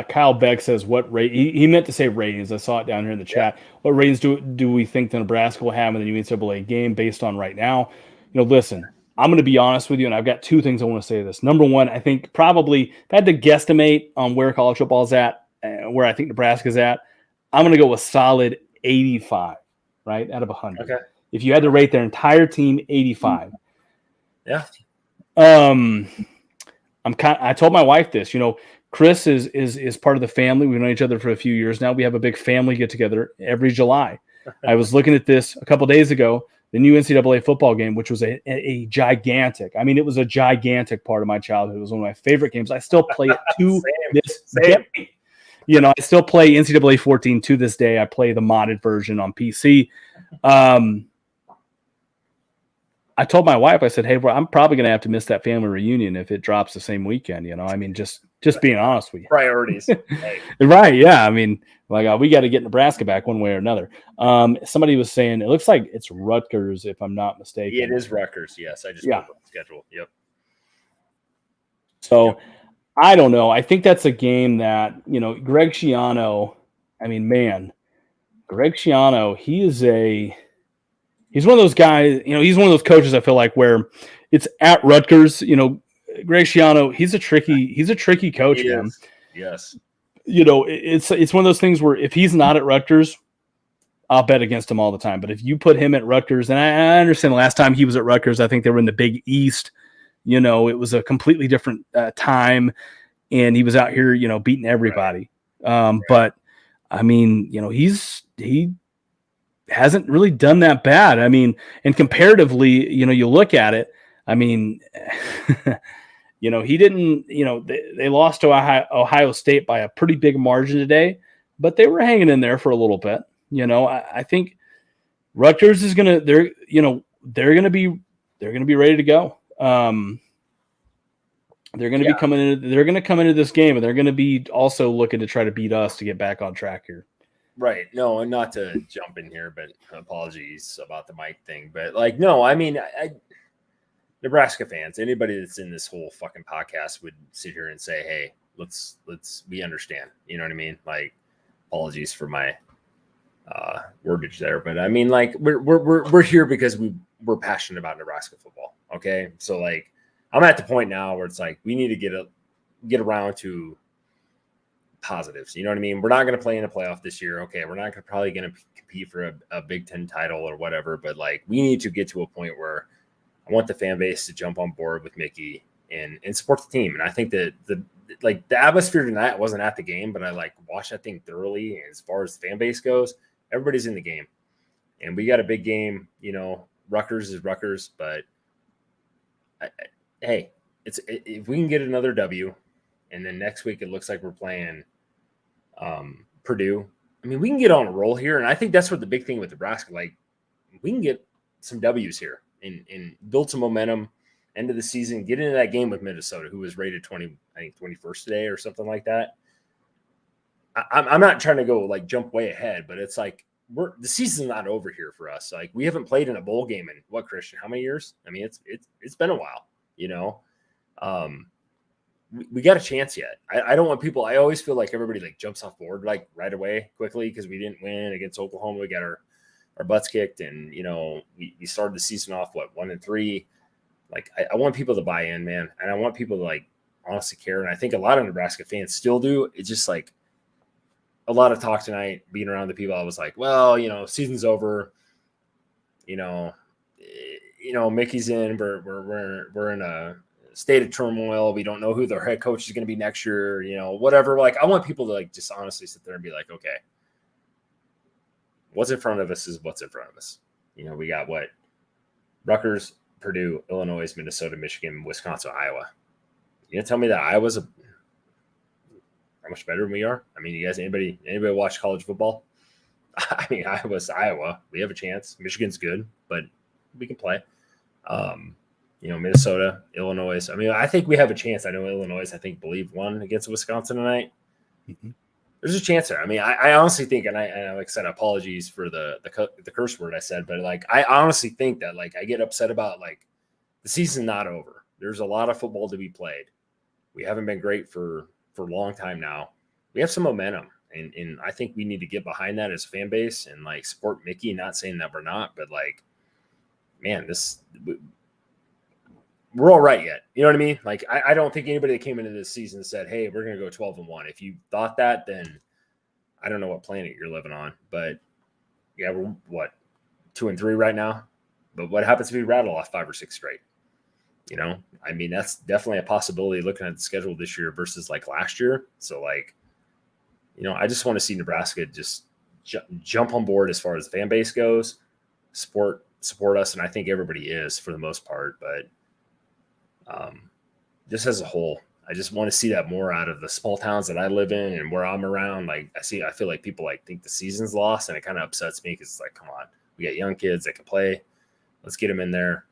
Kyle Beck says what rate he meant to say ratings. I saw it down here in the chat. Yeah. What ratings do we think the Nebraska will have in the new NCAA game based on right now? Listen, I'm going to be honest with you, and I've got two things I want to say to this. Number one, I think probably if I had to guesstimate on where college football is at, where I think Nebraska's at, I'm going to go with solid 85, right, out of 100. Okay. If you had to rate their entire team, 85. Yeah. I told my wife this. Chris is part of the family. We've known each other for a few years now. We have a big family get together every July. I was looking at this a couple days ago. The new NCAA football game, which was a gigantic. I mean, it was a gigantic part of my childhood. It was one of my favorite games. I still play it to this day. I still play NCAA 14 to this day. I play the modded version on PC. I told my wife, I said, hey, I'm probably going to have to miss that family reunion if it drops the same weekend. I mean, just being honest with you. Priorities. Hey. Right. Yeah. I mean, we got to get Nebraska back one way or another. Somebody was saying, it looks like it's Rutgers, if I'm not mistaken. It is Rutgers. Yes. I just put the schedule. Yep. So I don't know. I think that's a game that, Greg Schiano, I mean, man, Greg Schiano, he's one of those guys, he's one of those coaches I feel like where it's at Rutgers, Greg Schiano, he's a tricky coach, man. Yes. It's one of those things where if he's not at Rutgers, I'll bet against him all the time. But if you put him at Rutgers, and I understand the last time he was at Rutgers, I think they were in the Big East You know, it was a completely different time, and he was out here, you know, beating everybody. Right. But I mean, you know, he hasn't really done that bad. I mean, and comparatively, you know, you look at it, I mean, you know, he didn't, you know, they lost to Ohio State by a pretty big margin today, but they were hanging in there for a little bit. You know, I think Rutgers is going to, they're going to be ready to go. They're going to be coming in. They're going to come into this game, and they're going to be also looking to try to beat us to get back on track here. Right. No, and not to jump in here, but apologies about the mic thing. But like, no, I mean, Nebraska fans, anybody that's in this whole fucking podcast would sit here and say, "Hey, we understand." You know what I mean? Like, apologies for my wordage there, but I mean, like, we're here because we're passionate about Nebraska football. Okay, so like, I'm at the point now where it's like we need to get around to positives. You know what I mean? We're not going to play in a playoff this year. Okay, we're not probably going to compete for a Big Ten title or whatever, but like, we need to get to a point where I want the fan base to jump on board with Mickey and support the team. And I think that the atmosphere tonight wasn't at the game, but I like watched that thing thoroughly. As far as the fan base goes, everybody's in the game, and we got a big game. You know, Rutgers is Rutgers, but hey, if we can get another W, and then next week it looks like we're playing Purdue. I mean, we can get on a roll here, and I think that's what the big thing with Nebraska. Like, we can get some W's here and build some momentum end of the season. Get into that game with Minnesota, who was rated 21st today or something like that. I'm not trying to go like jump way ahead, but it's like the season's not over here for us. Like, we haven't played in a bowl game in what, Christian? How many years? I mean, it's been a while. You know, we got a chance yet. I don't want people. I always feel like everybody like jumps off board like right away quickly because we didn't win against Oklahoma. We got our butts kicked, and you know, we started the season off 1-3. Like, I want people to buy in, man, and I want people to like honestly care. And I think a lot of Nebraska fans still do. It's just like a lot of talk tonight, being around the people. I was like, well, you know, season's over. You know, Mickey's in. We're in a state of turmoil. We don't know who their head coach is going to be next year. You know, whatever. Like, I want people to like just honestly sit there and be like, okay, what's in front of us is what's in front of us. You know, we got what? Rutgers, Purdue, Illinois, Minnesota, Michigan, Wisconsin, Iowa. You gonna tell me that Iowa's how much better than we are? I mean, you guys, anybody watch college football? I mean, Iowa's Iowa. We have a chance. Michigan's good, but we can play. You know, Minnesota, Illinois. I mean, I think we have a chance. I know Illinois, believe won against Wisconsin tonight. Mm-hmm. There's a chance there. I mean, I honestly think, and I like I said, apologies for the curse word I said, but like, I honestly think that like I get upset about like the season's not over. There's a lot of football to be played. We haven't been great for a long time now. We have some momentum, and I think we need to get behind that as a fan base and like support Mickey. Not saying that we're not, but like, man, we're all right yet. You know what I mean? Like, I don't think anybody that came into this season said, hey, we're going to go 12-1. If you thought that, then I don't know what planet you're living on. But yeah, we're what, 2-3 right now? But what happens if we rattle off 5 or 6 straight? You know, I mean, that's definitely a possibility looking at the schedule this year versus like last year. So like, you know, I just want to see Nebraska just jump on board as far as the fan base goes, support us. And I think everybody is for the most part, but just as a whole, I just want to see that more out of the small towns that I live in and where I'm around. Like, I feel like people like think the season's lost, and it kind of upsets me because it's like, come on, we got young kids that can play. Let's get them in there.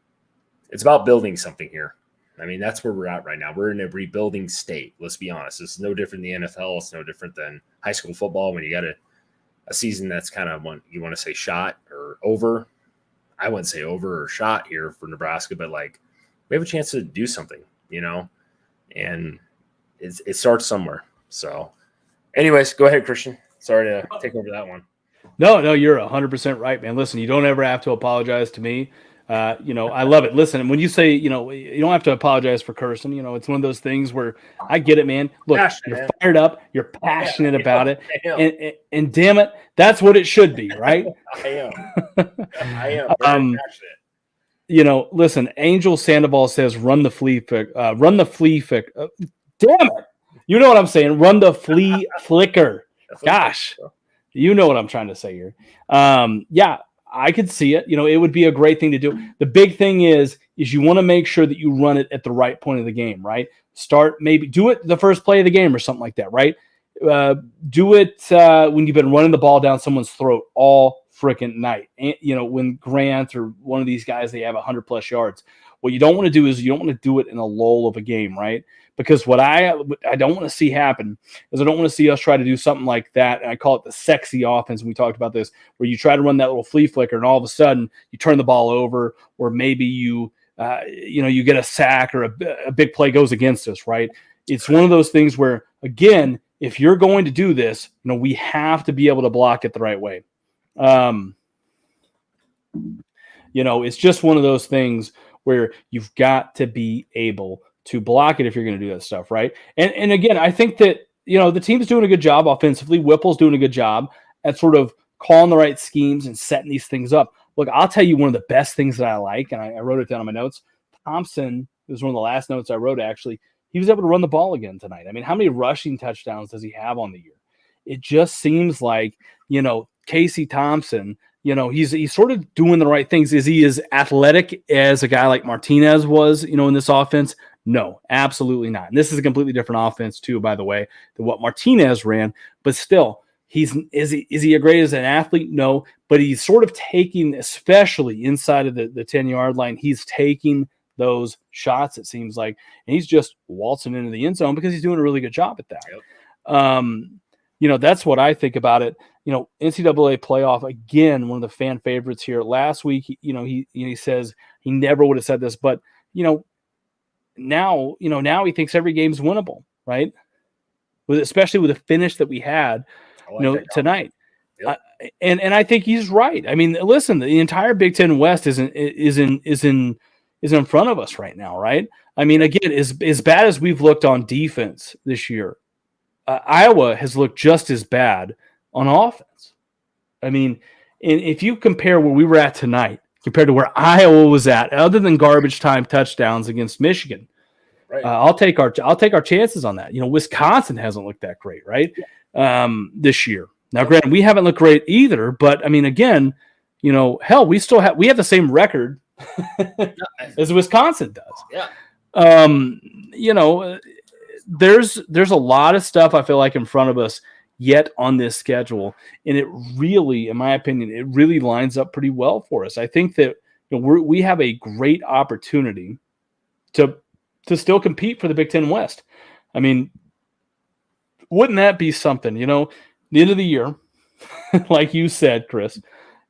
It's about building something here. I mean, that's where we're at right now. We're in a rebuilding state. Let's be honest. It's no different than the NFL. It's no different than high school football when you got a season that's kind of one you want to say shot or over. I wouldn't say over or shot here for Nebraska, but like, we have a chance to do something, you know, and it starts somewhere. So anyways, go ahead, Christian. Sorry to take over that one. No, you're 100% right, man. Listen, you don't ever have to apologize to me. You know, I love it. Listen, when you say, you know, you don't have to apologize for cursing, you know, it's one of those things where I get it, man. Look, you're fired up. You're passionate about it. And damn it, that's what it should be, right? I am. Very passionate. listen, Angel Sandoval says, run the flea flicker. Damn it. You know what I'm saying. Run the flea flicker. Gosh, you know what I'm trying to say here. Yeah, I could see it. It would be a great thing to do. The big thing is you want to make sure that you run it at the right point of the game, right? Do it the first play of the game or something like that, right? Do it when you've been running the ball down someone's throat all freaking night. And, when Grant or one of these guys, they have 100+ yards. What you don't want to do is you don't want to do it in a lull of a game, right? Because what I don't want to see happen is I don't want to see us try to do something like that. And I call it the sexy offense. And we talked about this, where you try to run that little flea flicker and all of a sudden you turn the ball over, or maybe you get a sack or a big play goes against us, right? It's one of those things where, again, if you're going to do this, we have to be able to block it the right way. It's just one of those things where you've got to be able to block it if you're going to do that stuff, right? And again, I think that, the team's doing a good job offensively. Whipple's doing a good job at sort of calling the right schemes and setting these things up. Look, I'll tell you one of the best things that I like, and I wrote it down on my notes. Thompson, it was one of the last notes I wrote, actually. He was able to run the ball again tonight. I mean, how many rushing touchdowns does he have on the year? It just seems like, Casey Thompson, he's sort of doing the right things. Is he as athletic as a guy like Martinez was, in this offense? No, absolutely not. And this is a completely different offense too, by the way, than what Martinez ran. But still, is he a great as an athlete? No, but he's sort of taking, especially inside of the 10-yard line, he's taking those shots, it seems like, and he's just waltzing into the end zone because he's doing a really good job at that. Yep. That's what I think about it. NCAA playoff, again, one of the fan favorites here. Last week, he says he never would have said this, but now he thinks every game's winnable, right? Especially with the finish that we had, tonight. Yep. And I think he's right. I mean, listen, the entire Big Ten West is in front of us right now, right? I mean, again, as bad as we've looked on defense this year, Iowa has looked just as bad on offense. I mean, and if you compare where we were at tonight compared to where Iowa was at, other than garbage time touchdowns against Michigan, right? I'll take our chances on that. Wisconsin hasn't looked that great, right? Yeah. This year. Now, granted, we haven't looked great either, but I mean, again, hell, we have the same record as Wisconsin does. Yeah. There's a lot of stuff I feel like in front of us yet on this schedule, and it really, in my opinion, it really lines up pretty well for us. I think that we have a great opportunity to still compete for the Big Ten West. I mean, wouldn't that be something? The end of the year, like you said, Chris.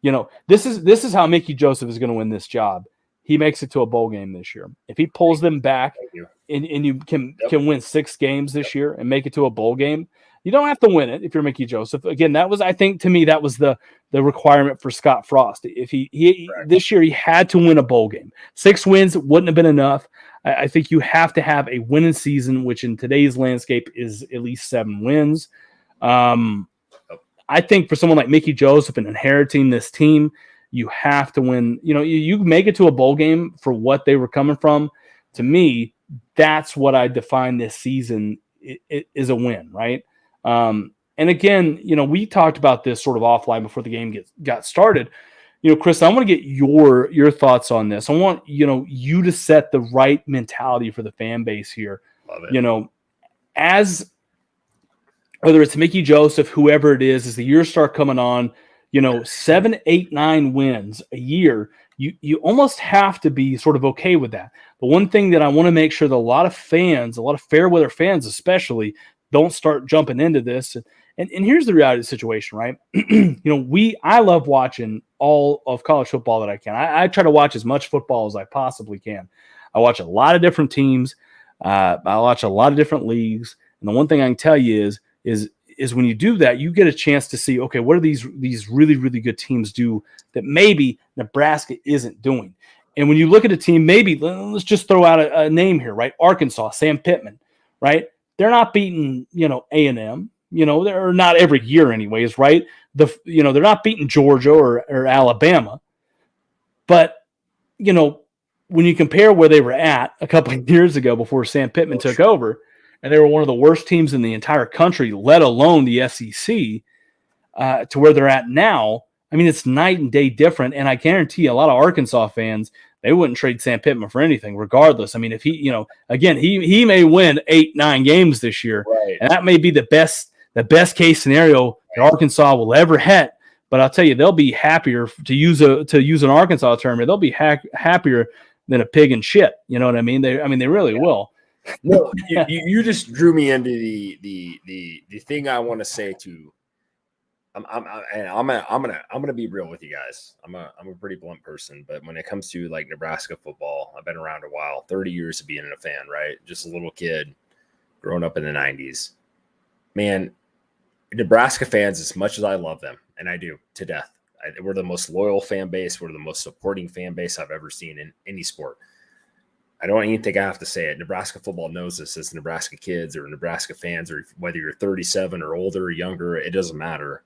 This is how Mickey Joseph is going to win this job. He makes it to a bowl game this year. If he pulls them back and you can win 6 games this year and make it to a bowl game, you don't have to win it if you're Mickey Joseph. Again, that was, I think, to me, that was the requirement for Scott Frost. If he this year he had to win a bowl game. 6 wins wouldn't have been enough. I think you have to have a winning season, which in today's landscape is at least 7 wins. I think for someone like Mickey Joseph and inheriting this team, you have to win. You make it to a bowl game for what they were coming from. To me, that's what I define this season is a win, right? And again, we talked about this sort of offline before the game got started. Chris, I want to get your thoughts on this. I want you to set the right mentality for the fan base here. Love it. As whether it's Mickey Joseph, whoever it is, as the years start coming on, 7, 8, 9 wins a year, you almost have to be sort of okay with that. The one thing that I want to make sure that a lot of fair weather fans especially, don't start jumping into this. And here's the reality of the situation, right? I love watching all of college football that I can. I try to watch as much football as I possibly can. I watch a lot of different teams. I watch a lot of different leagues. And the one thing I can tell you is when you do that, you get a chance to see, okay, what do these really, really good teams do that maybe Nebraska isn't doing? And when you look at a team, maybe let's just throw out a name here, right? Arkansas, Sam Pittman, right? They're not beating, A&M, they're not every year anyways, right? They're not beating Georgia or Alabama, but, when you compare where they were at a couple of years ago before Sam Pittman took over, and they were one of the worst teams in the entire country, let alone the SEC, to where they're at now, I mean, it's night and day different. And I guarantee a lot of Arkansas fans, they wouldn't trade Sam Pittman for anything, regardless. I mean, if he, again, he may win 8-9 games this year, right, and that may be the best case scenario that Arkansas will ever hit. But I'll tell you, they'll be happier to use an Arkansas term. They'll be happier than a pig in shit. You know what I mean? They really will. No, you just drew me into the thing I want to say to. I'm gonna be real with you guys. I'm a pretty blunt person, but when it comes to like Nebraska football, I've been around a while, 30 years of being a fan, right? Just a little kid growing up in the 90s. Man, Nebraska fans, as much as I love them, and I do to death, we're the most loyal fan base. We're the most supporting fan base I've ever seen in any sport. I don't even think I have to say it. Nebraska football knows this as Nebraska kids or Nebraska fans, or whether you're 37 or older or younger, it doesn't matter.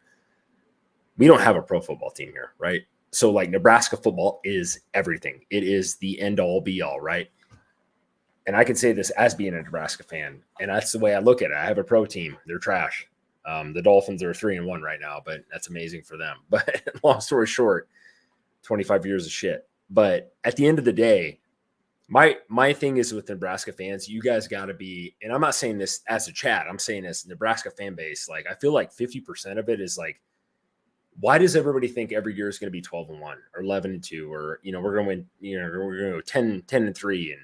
We don't have a pro football team here, right? So like Nebraska football is everything. It is the end all be all, right? And I can say this as being a Nebraska fan, and that's the way I look at it. I have a pro team. They're trash. The Dolphins are 3-1 right now, but that's amazing for them. But long story short, 25 years of shit. But at the end of the day, my thing is with Nebraska fans, you guys got to be, and I'm not saying this as a chat, I'm saying as Nebraska fan base, like I feel like 50% of it is like, why does everybody think every year is going to be 12-1 or 11-2, or, we're going to win, we're going to go 10-3 and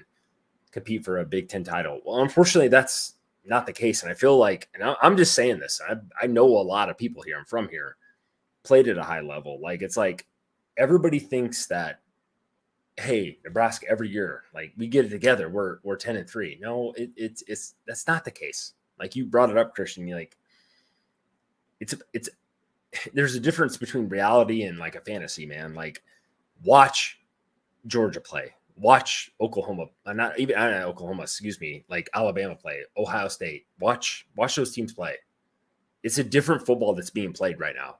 compete for a Big Ten title? Well, unfortunately, that's not the case. And I feel like, and I'm just saying this, I know a lot of people here, I'm from here, played at a high level. Like, it's like everybody thinks that, hey, Nebraska every year, like we get it together, we're 10-3. No, it's that's not the case. Like you brought it up, Christian. You like it's there's a difference between reality and like a fantasy, man. Like watch Georgia play, watch Oklahoma, not Oklahoma, excuse me, like Alabama play, Ohio State. Watch those teams play. It's a different football that's being played right now.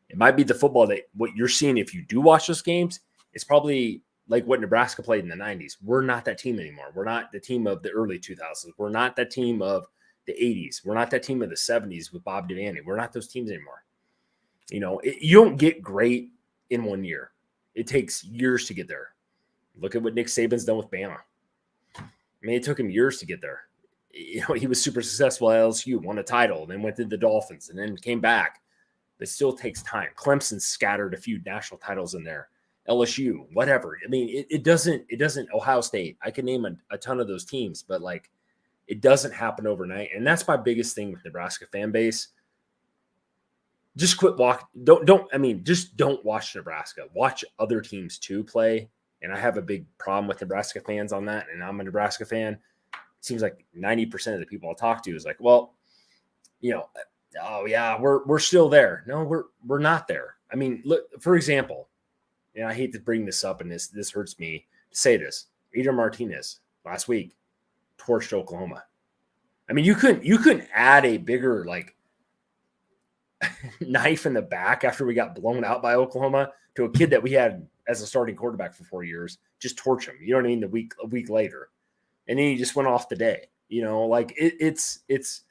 It might be the football that what you're seeing if you do watch those games. It's probably like what Nebraska played in the 90s. We're not that team anymore. We're not the team of the early 2000s. We're not that team of the 80s. We're not that team of the 70s with Bob Devaney. We're not those teams anymore. You don't get great in 1 year. It takes years to get there. Look at what Nick Saban's done with Bama. I mean, it took him years to get there. He was super successful at LSU, won a title, then went to the Dolphins, and then came back. It still takes time. Clemson scattered a few national titles in there. LSU, whatever. I mean, it doesn't Ohio State. I can name a ton of those teams, but like it doesn't happen overnight. And that's my biggest thing with Nebraska fan base. Just quit just don't watch Nebraska. Watch other teams too play. And I have a big problem with Nebraska fans on that. And I'm a Nebraska fan. It seems like 90% of the people I'll talk to is like, well, oh yeah, we're still there. No, we're not there. I mean, look, for example, and I hate to bring this up, and this hurts me to say this. Adrian Martinez last week torched Oklahoma. I mean, you couldn't add a bigger like knife in the back after we got blown out by Oklahoma to a kid that we had as a starting quarterback for 4 years. Just torch him. You know what I mean? A week later, and then he just went off the day. Like it starts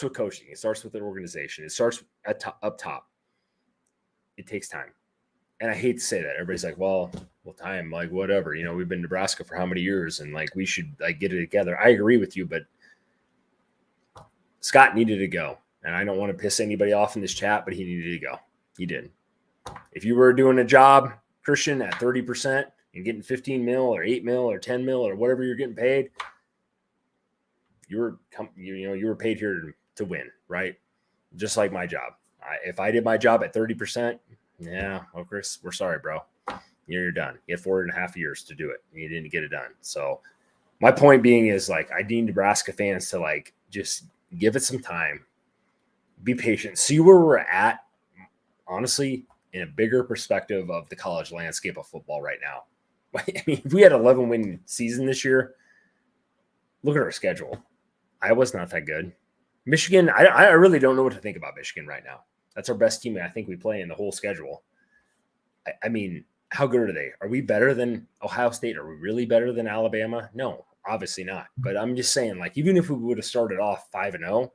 with coaching. It starts with an organization. It starts up top. It takes time. And I hate to say that. Everybody's like, well, time, like whatever. We've been in Nebraska for how many years, and like we should like get it together. I agree with you, but Scott needed to go. And I don't want to piss anybody off in this chat, but he needed to go. He did. If you were doing a job, Christian, at 30% and getting 15 mil or 8 mil or 10 mil or whatever you're getting paid, you were paid here to win, right? Just like my job. If I did my job at 30%, yeah, well, Chris, we're sorry, bro. You're done. You had 4.5 years to do it, and you didn't get it done. So my point being is, like, I need Nebraska fans to, like, just give it some time, be patient, see where we're at, honestly, in a bigger perspective of the college landscape of football right now. I mean, if we had an 11-win season this year, look at our schedule. Iowa's not that good. Michigan, I really don't know what to think about Michigan right now. That's our best team I think we play in the whole schedule. I mean, how good are they? Are we better than Ohio State? Are we really better than Alabama? No, obviously not. But I'm just saying, like, even if we would have started off 5-0,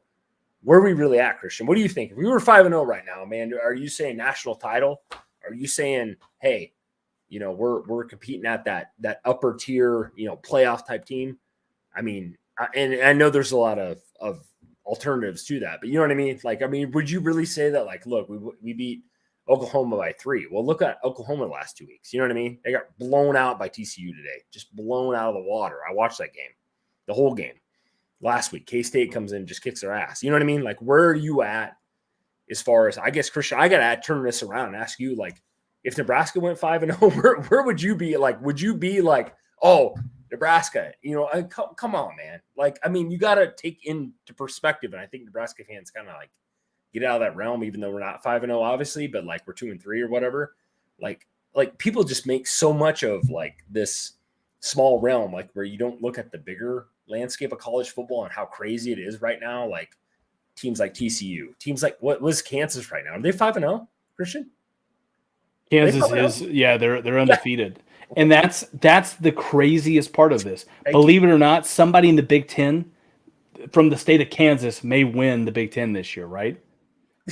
where are we really at, Christian? What do you think? If we were 5-0 right now, man, are you saying national title? Are you saying, hey, we're competing at that upper tier, playoff type team? I mean, and I know there's a lot of alternatives to that, but you know what I mean? Like, I mean, would you really say that, like, look, we beat Oklahoma by 3? Well, look at Oklahoma the last 2 weeks. You know what I mean? They got blown out by TCU today, just blown out of the water. I watched that game, the whole game. Last week, K-State comes in, just kicks their ass. You know what I mean? Like, where are you at as far as, I guess, Christian, I got to turn this around and ask you, like, if Nebraska went 5-0, where would you be? Like, would you be like, oh, Nebraska, come on, man. Like, I mean, you got to take into perspective, and I think Nebraska fans kind of like get out of that realm, even though we're not 5-0, obviously, but like we're 2-3 or whatever. Like people just make so much of like this small realm, like where you don't look at the bigger landscape of college football and how crazy it is right now. Like teams like TCU, teams like what was Kansas right now? Are they 5-0, Christian? Kansas is, yeah, they're undefeated. Yeah. And that's the craziest part of this. Believe it or not, somebody in the Big Ten from the state of Kansas may win the Big Ten this year, right?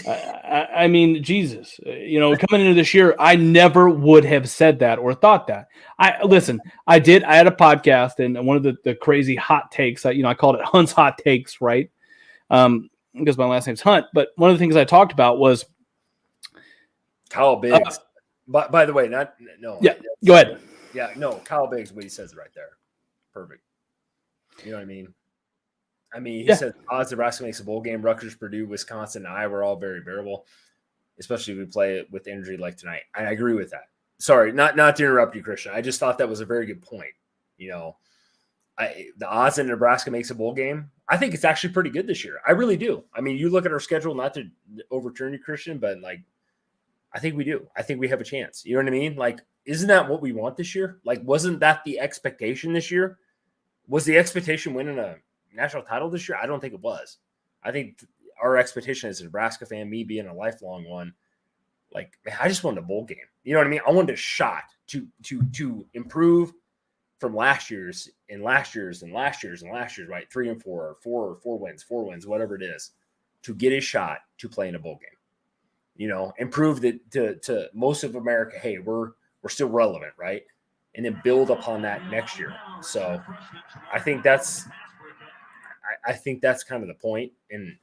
I mean, Jesus, coming into this year, I never would have said that or thought that. I had a podcast, and one of the crazy hot takes, I called it Hunt's Hot Takes, right? Because my last name's Hunt. But one of the things I talked about was Kyle Biggs. By the way, Yeah, go ahead. Yeah, no, Kyle Biggs, what he says right there. Perfect. You know what I mean? He said odds Nebraska makes a bowl game. Rutgers, Purdue, Wisconsin, and Iowa are all very variable, especially if we play it with energy like tonight. I agree with that. Sorry, not to interrupt you, Christian. I just thought that was a very good point. The odds that Nebraska makes a bowl game, I think it's actually pretty good this year. I really do. I mean, you look at our schedule, not to overturn you, Christian, but like, I think we do. I think we have a chance. You know what I mean? Like, isn't that what we want this year? Like, wasn't that the expectation this year? Was the expectation winning a national title this year? I don't think it was. I think our expectation as a Nebraska fan, me being a lifelong one, like, man, I just wanted a bowl game. You know what I mean? I wanted a shot to improve from last year's, right? 3 and 4, four wins, whatever it is, to get a shot to play in a bowl game. And prove that to most of America, hey, we're still relevant, right? And then build upon that next year. So I think that's kind of the point. And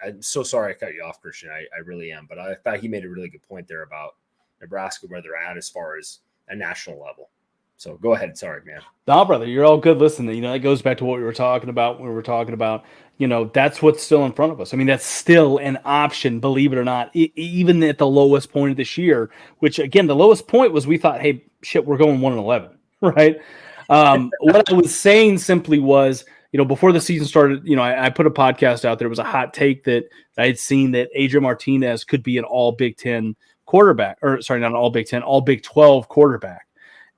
I'm so sorry I cut you off, Christian. I really am. But I thought he made a really good point there about Nebraska, where they're at as far as a national level. So go ahead. Sorry, man. No, brother, you're all good listening. It goes back to what we were talking about when we were talking about, that's what's still in front of us. I mean, that's still an option, believe it or not, even at the lowest point of this year, which, again, the lowest point was we thought, hey, shit, we're going 1-11, right? What I was saying simply was, before the season started, I put a podcast out there. It was a hot take that I had seen that Adrian Martinez could be an all Big Ten quarterback, or sorry, not an all Big Ten, all Big 12 quarterback.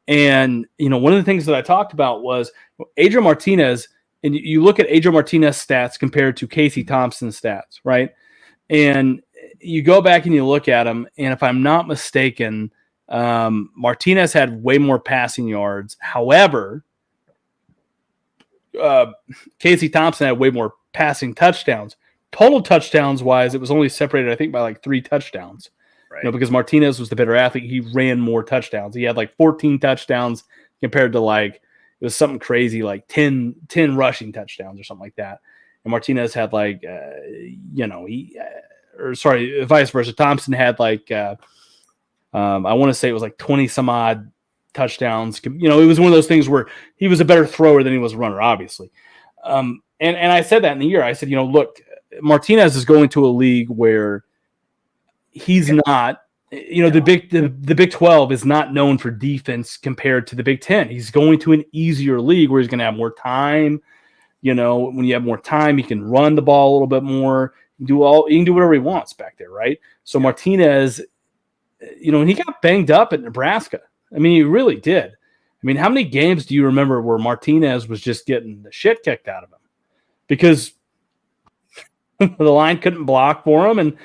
And, one of the things that I talked about was Adrian Martinez, and you look at Adrian Martinez stats compared to Casey Thompson's stats, right? And you go back and you look at them, and if I'm not mistaken, Martinez had way more passing yards. However, Casey Thompson had way more passing touchdowns. Total touchdowns wise, it was only separated, I think, by like 3 touchdowns. Right. Because Martinez was the better athlete. He ran more touchdowns. He had like 14 touchdowns compared to like, it was something crazy, like 10 rushing touchdowns or something like that. And Martinez had like, vice versa. Thompson had like, I want to say it was like 20 some odd touchdowns. It was one of those things where he was a better thrower than he was a runner, obviously. And I said that in the year. I said, look, Martinez is going to a league where he's not, the Big 12 is not known for defense compared to the Big 10. He's going to an easier league where he's going to have more time. When you have more time, he can run the ball a little bit more. He can do whatever he wants back there, right? So Martinez, when he got banged up at Nebraska, I mean, he really did. I mean, how many games do you remember where Martinez was just getting the shit kicked out of him because the line couldn't block for him, and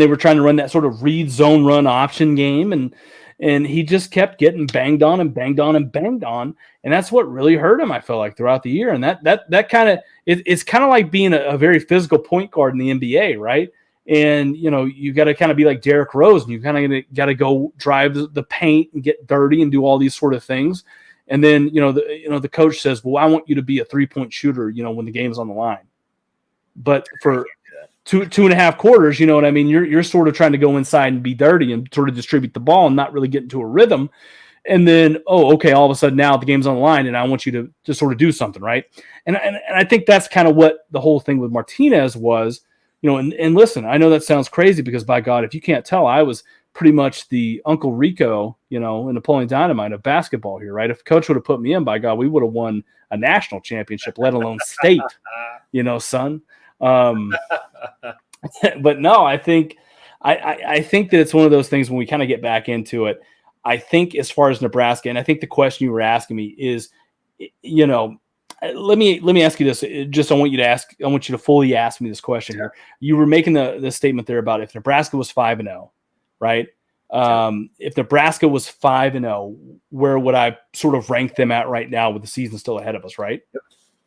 they were trying to run that sort of read zone run option game, and And he just kept getting banged on and banged on and banged on. And that's what really hurt him, I feel like, throughout the year. And that kind of it's kind of like being a very physical point guard in the NBA, right? And, you got to kind of be like Derrick Rose, and you kind of got to go drive the paint and get dirty and do all these sort of things. And then, the coach says, well, I want you to be a 3-point shooter, when the game's on the line. But for two and a half quarters, you know what I mean? You're sort of trying to go inside and be dirty and sort of distribute the ball and not really get into a rhythm. And then, all of a sudden now the game's on the line and I want you to sort of do something, right? And I think that's kind of what the whole thing with Martinez was, and listen, I know that sounds crazy because, by God, if you can't tell, I was pretty much the Uncle Rico, in Napoleon Dynamite of basketball here, right? If coach would have put me in, by God, we would have won a national championship, let alone state, son. But no, I think that it's one of those things when we kind of get back into it. I think as far as Nebraska, and I think the question you were asking me is, let me ask you this. Just I want you to fully ask me this question here. You were making the statement there about if Nebraska was 5-0, right? If Nebraska was 5-0, where would I sort of rank them at right now with the season still ahead of us, right?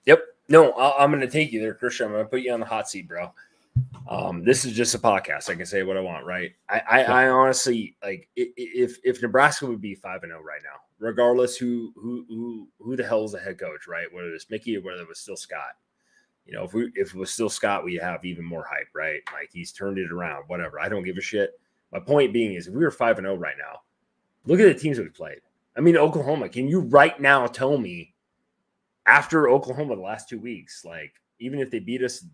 Yep. No, I'm going to take you there, Christian. I'm going to put you on the hot seat, bro. This is just a podcast. I can say what I want, right? I honestly, like, if Nebraska would be 5-0 right now, regardless who the hell is the head coach, right? Whether it's Mickey or whether it was still Scott. If it was still Scott, we have even more hype, right? Like, he's turned it around, whatever. I don't give a shit. My point being is, if we were 5-0 right now, look at the teams that we played. I mean, Oklahoma. Can you right now tell me, after Oklahoma the last 2 weeks, like, even if they beat us,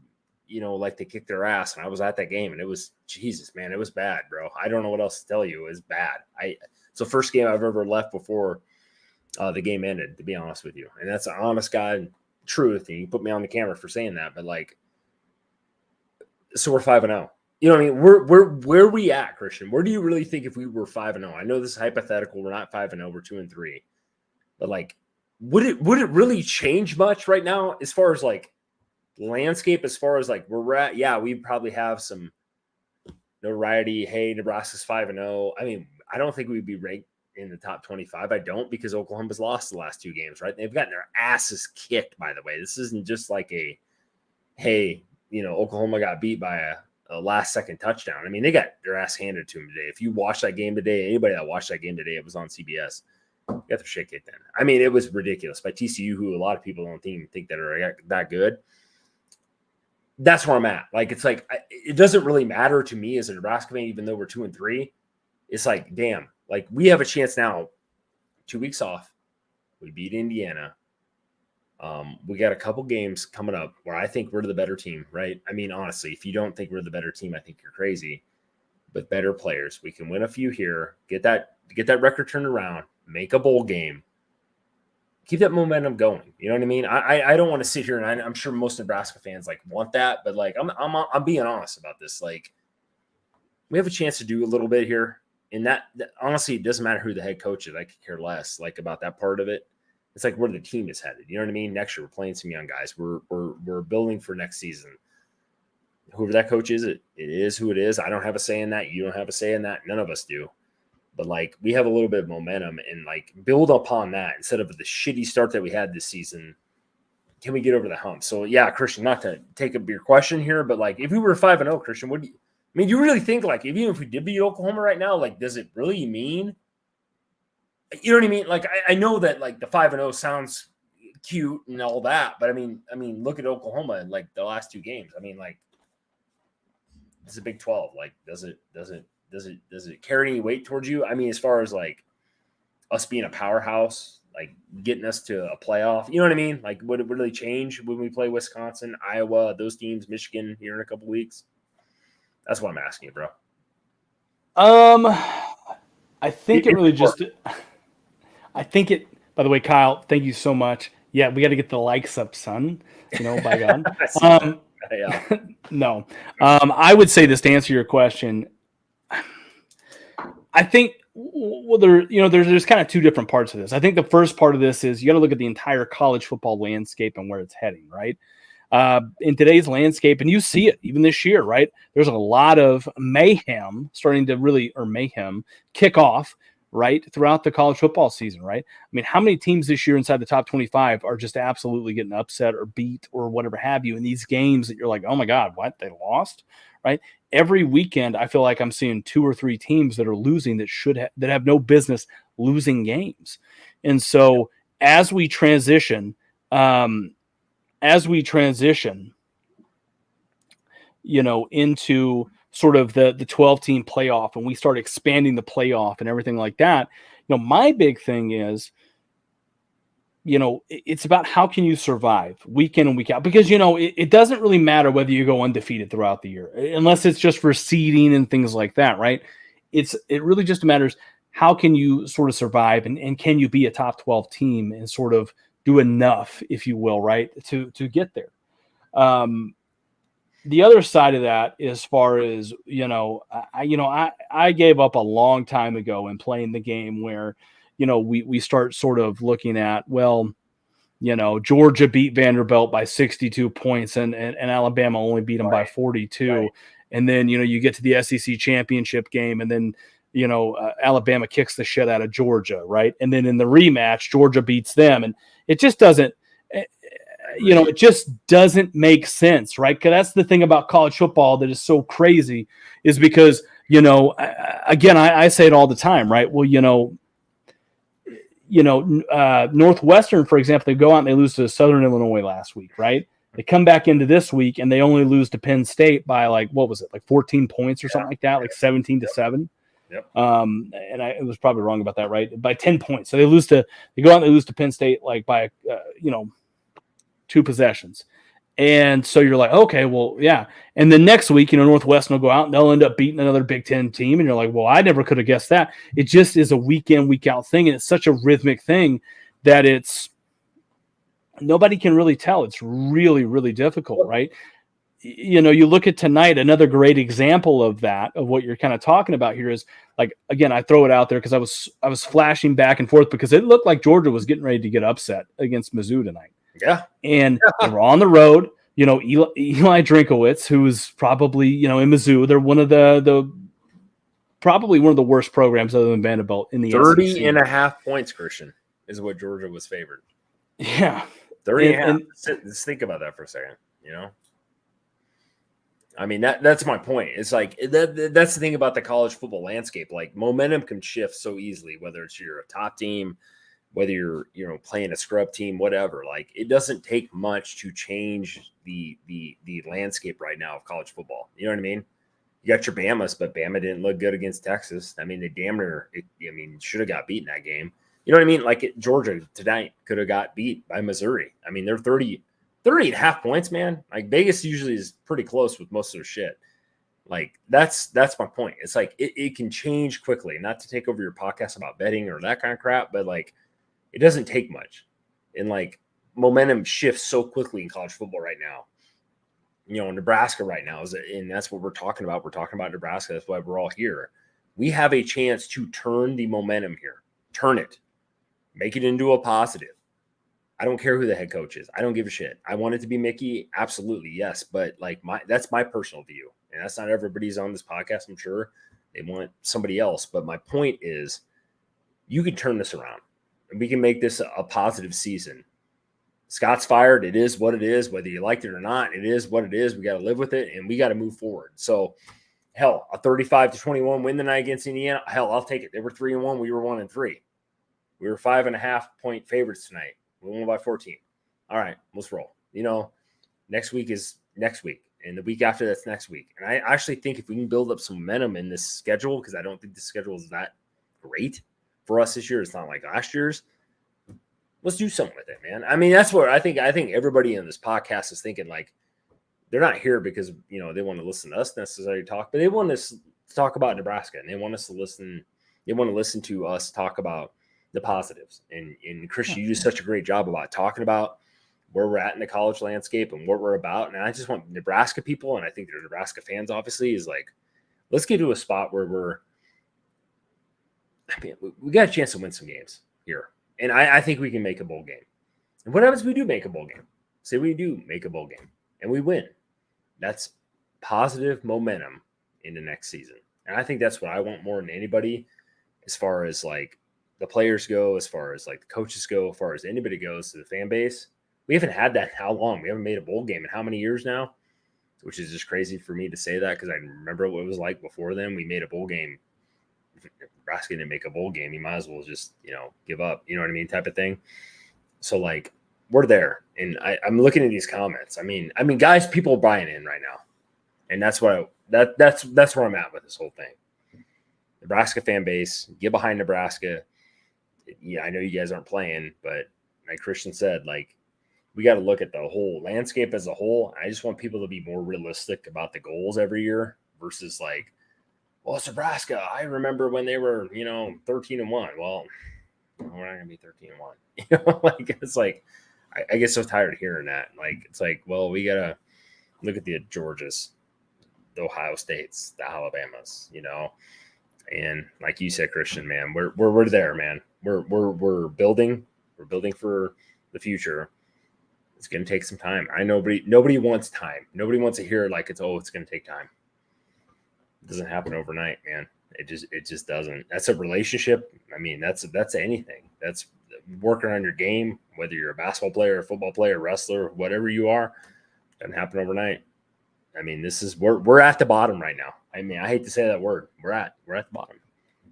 like they kicked their ass, and I was at that game, and it was, Jesus, man, it was bad, bro. I don't know what else to tell you. It was bad. It's the first game I've ever left before the game ended, to be honest with you. And that's an honest God truth. And you put me on the camera for saying that, but like, so we're 5-0. You know what I mean? Where are we at, Christian? Where do you really think if we were 5-0? I know this is hypothetical. We're not 5-0. We're 2-3. But like, would it really change much right now as far as like landscape, as far as like where we're at? Yeah, we probably have some notoriety. Hey, Nebraska's 5-0. I mean, I don't think we'd be ranked in the top 25. I don't, because Oklahoma's lost the last 2 games, right? They've gotten their asses kicked, by the way. This isn't just like Oklahoma got beat by a last-second touchdown. I mean, they got their ass handed to them today. If you watched that game today, anybody that watched that game today, it was on CBS. Got their shit kicked in. I mean, it was ridiculous by TCU, who a lot of people don't even think that are that good. That's where I'm at. Like, it's like, it doesn't really matter to me as a Nebraska fan, even though we're 2-3. It's like, damn, like, we have a chance now. 2 weeks off. We beat Indiana. We got a couple games coming up where I think we're the better team, right? I mean, honestly, if you don't think we're the better team, I think you're crazy. But better players. We can win a few here, get that record turned around, make a bowl game, keep that momentum going. You know what I mean? I don't want to sit here, and I'm sure most Nebraska fans like want that, but like, I'm being honest about this. Like, we have a chance to do a little bit here, and that honestly, it doesn't matter who the head coach is. I could care less like about that part of it. It's like where the team is headed. You know what I mean? Next year, we're playing some young guys. We're building for next season. Whoever that coach is, it is who it is. I don't have a say in that. You don't have a say in that. None of us do. But like, we have a little bit of momentum, and like, build upon that instead of the shitty start that we had this season. Can we get over the hump? So yeah, Christian, not to take up your question here, but like, if we were 5-0, Christian, do you really think, like, even if we did beat Oklahoma right now, like, does it really mean? You know what I mean? Like, I know that like the 5-0 sounds cute and all that, but I mean, look at Oklahoma in like the last 2 games. I mean, like, it's a Big 12. Like, does it carry any weight towards you? I mean, as far as like us being a powerhouse, like getting us to a playoff, you know what I mean? Like, would it really change when we play Wisconsin, Iowa, those teams, Michigan here in a couple weeks? That's what I'm asking you, bro. I think it really just. I think it. By the way, Kyle, thank you so much. Yeah, we got to get the likes up, son. By God. Yeah. No, I would say this to answer your question. I think there's kind of 2 different parts of this. I think the first part of this is you got to look at the entire college football landscape and where it's heading, right? In today's landscape, and you see it even this year, right? There's a lot of mayhem kick off right, throughout the college football season, right? I mean, how many teams this year inside the top 25 are just absolutely getting upset or beat or whatever have you in these games that you're like, oh my God, what? They lost, right? Every weekend, I feel like I'm seeing 2 or 3 teams that are losing that have no business losing games. And so as we transition, into sort of the 12 team playoff, and we start expanding the playoff and everything like that, my big thing is, it's about how can you survive week in and week out, because, it doesn't really matter whether you go undefeated throughout the year, unless it's just for seeding and things like that, right? It really just matters how can you sort of survive, and can you be a top 12 team and sort of do enough, if you will, right, to get there. The other side of that, as far as, I gave up a long time ago in playing the game where, we start sort of looking at, well, Georgia beat Vanderbilt by 62 points and Alabama only beat them by 42. Right. And then, you get to the SEC championship game, and then, Alabama kicks the shit out of Georgia, right? And then in the rematch, Georgia beats them. And it just doesn't, it just doesn't make sense, right? Because that's the thing about college football that is so crazy, is because, again, I say it all the time, right? Well, Northwestern, for example, they go out and they lose to Southern Illinois last week, right? They come back into this week and they only lose to Penn State by like 14 points or something like that, like 17-7. Yep. And I was probably wrong about that, right? By 10 points. So they go out and they lose to Penn State like by 2 possessions. And so you're like, okay, well, yeah. And then next week, Northwestern will go out and they'll end up beating another Big Ten team. And you're like, well, I never could have guessed that. It just is a week in, week out thing. And it's such a rhythmic thing that nobody can really tell. It's really, really difficult, right? You look at tonight, another great example of that, of what you're kind of talking about here is, like, again, I throw it out there because I was flashing back and forth because it looked like Georgia was getting ready to get upset against Mizzou tonight. Yeah. And they were on the road. Eli Drinkowitz, who's probably, in Mizzou, they're one of the probably one of the worst programs other than Vanderbilt in the 30 SEC. and a half points, Christian, is what Georgia was favored. Yeah. 30 and a half. Let's think about that for a second, I mean, that's my point. It's like that's the thing about the college football landscape. Like, momentum can shift so easily, whether it's you're a top team, whether you're playing a scrub team, whatever. Like, it doesn't take much to change the landscape right now of college football. You know what I mean? You got your Bamas, but Bama didn't look good against Texas. I mean, they damn near, should have got beat in that game. You know what I mean? Like, Georgia tonight could have got beat by Missouri. I mean, they're 30 and a half points, man. Like, Vegas usually is pretty close with most of their shit. Like, that's my point. It's like it can change quickly. Not to take over your podcast about betting or that kind of crap, but like, it doesn't take much. And like, momentum shifts so quickly in college football right now. Nebraska right now and that's what we're talking about. We're talking about Nebraska. That's why we're all here. We have a chance to turn the momentum here. Turn it. Make it into a positive. I don't care who the head coach is. I don't give a shit. I want it to be Mickey. Absolutely. Yes. But like, that's my personal view. And that's not everybody's on this podcast. I'm sure they want somebody else. But my point is, you can turn this around and we can make this a positive season. Scott's fired. It is what it is. Whether you liked it or not, it is what it is. We got to live with it and we got to move forward. So hell, a 35-21 win tonight against Indiana. Hell, I'll take it. They were 3-1. We were 1-3. We were 5.5 point favorites tonight. We won by 14. All right, let's roll. Next week is next week, and the week after that's next week. And I actually think if we can build up some momentum in this schedule, because I don't think the schedule is that great for us this year. It's not like last year's. Let's do something with it, man. I mean, that's what I think. I think everybody in this podcast is thinking, like, they're not here because they want to listen to us necessarily talk, but they want us to talk about Nebraska, and they want us to listen. They want to listen to us talk about the positives. And Christian, you do such a great job about talking about where we're at in the college landscape and what we're about. And I just want Nebraska people, and I think they're Nebraska fans, obviously, is like, let's get to a spot where we got a chance to win some games here. And I think we can make a bowl game. And what happens if we do make a bowl game? Say we do make a bowl game and we win. That's positive momentum in the next season. And I think that's what I want more than anybody. as far as like the players go, as far as like the coaches go, as far as anybody goes to the fan base. We haven't had that in how long? We haven't made a bowl game in how many years now? Which is just crazy for me to say that because I remember what it was like before then. We made a bowl game. If Nebraska didn't make a bowl game, you might as well just, give up, you know what I mean, type of thing. So, like, we're there. And I'm looking at these comments. I mean, guys, people are buying in right now. And that's what that's where I'm at with this whole thing. Nebraska fan base, get behind Nebraska. Yeah, I know you guys aren't playing, but like Christian said, like, we got to look at the whole landscape as a whole. I just want people to be more realistic about the goals every year versus like, well, it's Nebraska. I remember when they were, 13-1. Well, we're not going to be 13-1. Like, it's like, I get so tired of hearing that. Like, it's like, well, we got to look at the Georgias, the Ohio States, the Alabamas, and like you said, Christian, man, we're there, man. We're building. We're building for the future. It's going to take some time. I know nobody wants time. Nobody wants to hear like it's going to take time. It doesn't happen overnight, man. It just doesn't. That's a relationship. I mean, that's anything. That's working on your game, whether you're a basketball player, a football player, wrestler, whatever you are. It doesn't happen overnight. I mean, we're at the bottom right now. I mean, I hate to say that word. We're at the bottom.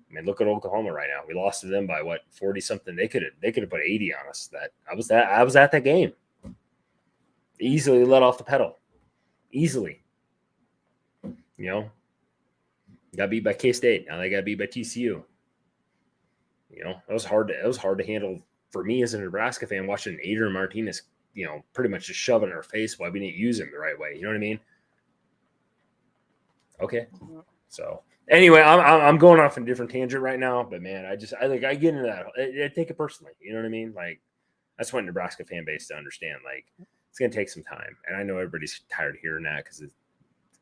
I mean, look at Oklahoma right now. We lost to them by what, 40 something. They could have put 80 on us. I was at that game. Easily let off the pedal. Easily. Got beat by K-State. Now they got beat by TCU. It was hard to handle for me as a Nebraska fan watching Adrian Martinez, pretty much just shove it in our face why we didn't use him the right way. You know what I mean? Okay. So anyway, I'm going off on a different tangent right now, but man, I get into that. I take it personally. You know what I mean? Like, I just want Nebraska fan base to understand, like, it's going to take some time. And I know everybody's tired of hearing that because it's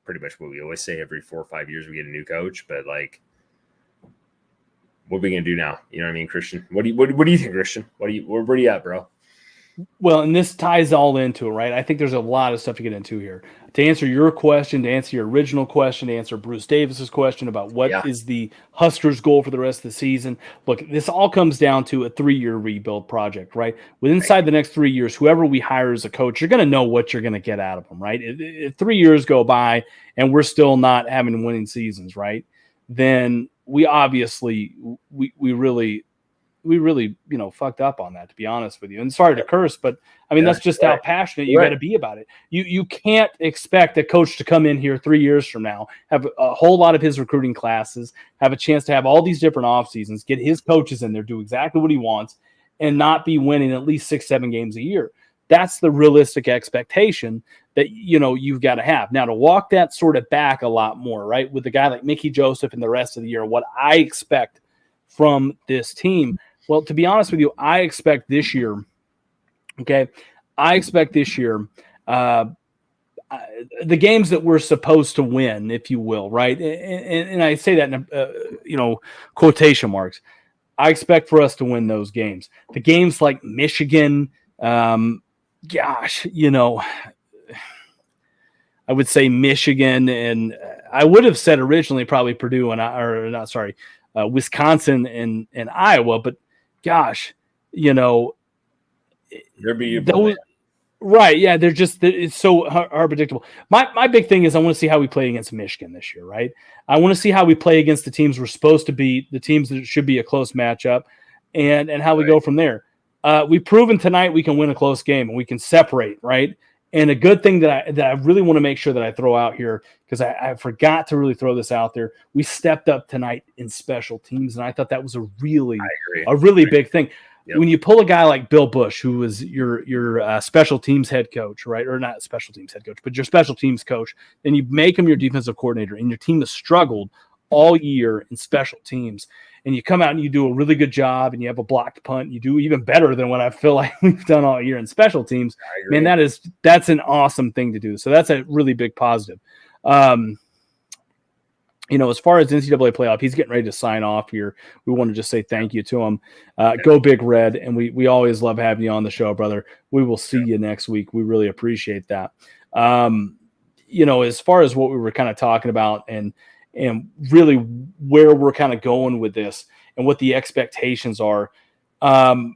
pretty much what we always say every 4 or 5 years we get a new coach. But, like, what are we going to do now? You know what I mean, Christian? What do you think, Christian? Where are you at, bro? Well, and this ties all into it, right? I think there's a lot of stuff to get into here. To answer your question, to answer your original question, to answer Bruce Davis's question about what is the Huskers' goal for the rest of the season. Look, this all comes down to a 3-year rebuild project, right? Inside the next 3 years, whoever we hire as a coach, you're going to know what you're going to get out of them, right? If 3 years go by and we're still not having winning seasons, right? Then we obviously we really fucked up on that, to be honest with you. And sorry to curse, but I mean, that's just how passionate you got to be about it. You can't expect a coach to come in here 3 years from now, have a whole lot of his recruiting classes, have a chance to have all these different off seasons, get his coaches in there, do exactly what he wants, and not be winning at least 6-7 games a year. That's the realistic expectation that, you've got to have. Now, to walk that sort of back a lot more, right, with a guy like Mickey Joseph and the rest of the year, what I expect from this team. Well, to be honest with you, I expect this year, the the games that we're supposed to win, if you will, right? And I say that in, quotation marks. I expect for us to win those games. The games like Michigan, I would say Michigan, and I would have said originally probably Purdue Wisconsin and Iowa, but gosh, right? Yeah, it's so hard predictable. My big thing is I want to see how we play against Michigan this year, right? I want to see how we play against the teams we're supposed to be, the teams that should be a close matchup, and how we go from there. We've proven tonight we can win a close game and we can separate, right? And a good thing that I really want to make sure that I throw out here, because I forgot to really throw this out there. We stepped up tonight in special teams, and I thought that was a really big thing. Yep. When you pull a guy like Bill Bush, who was your special teams head coach, right? Or not special teams head coach, but your special teams coach, and you make him your defensive coordinator, and your team has struggled all year in special teams, and you come out and you do a really good job, and you have a blocked punt, you do even better than what I feel like we've done all year in special teams. Man, that's an awesome thing to do. So that's a really big positive. As far as NCAA playoff, he's getting ready to sign off here. We want to just say thank you to him. Go Big Red, and we always love having you on the show, brother. We will see you next week. We really appreciate that. As far as what we were kind of talking about and really where we're kind of going with this and what the expectations are. I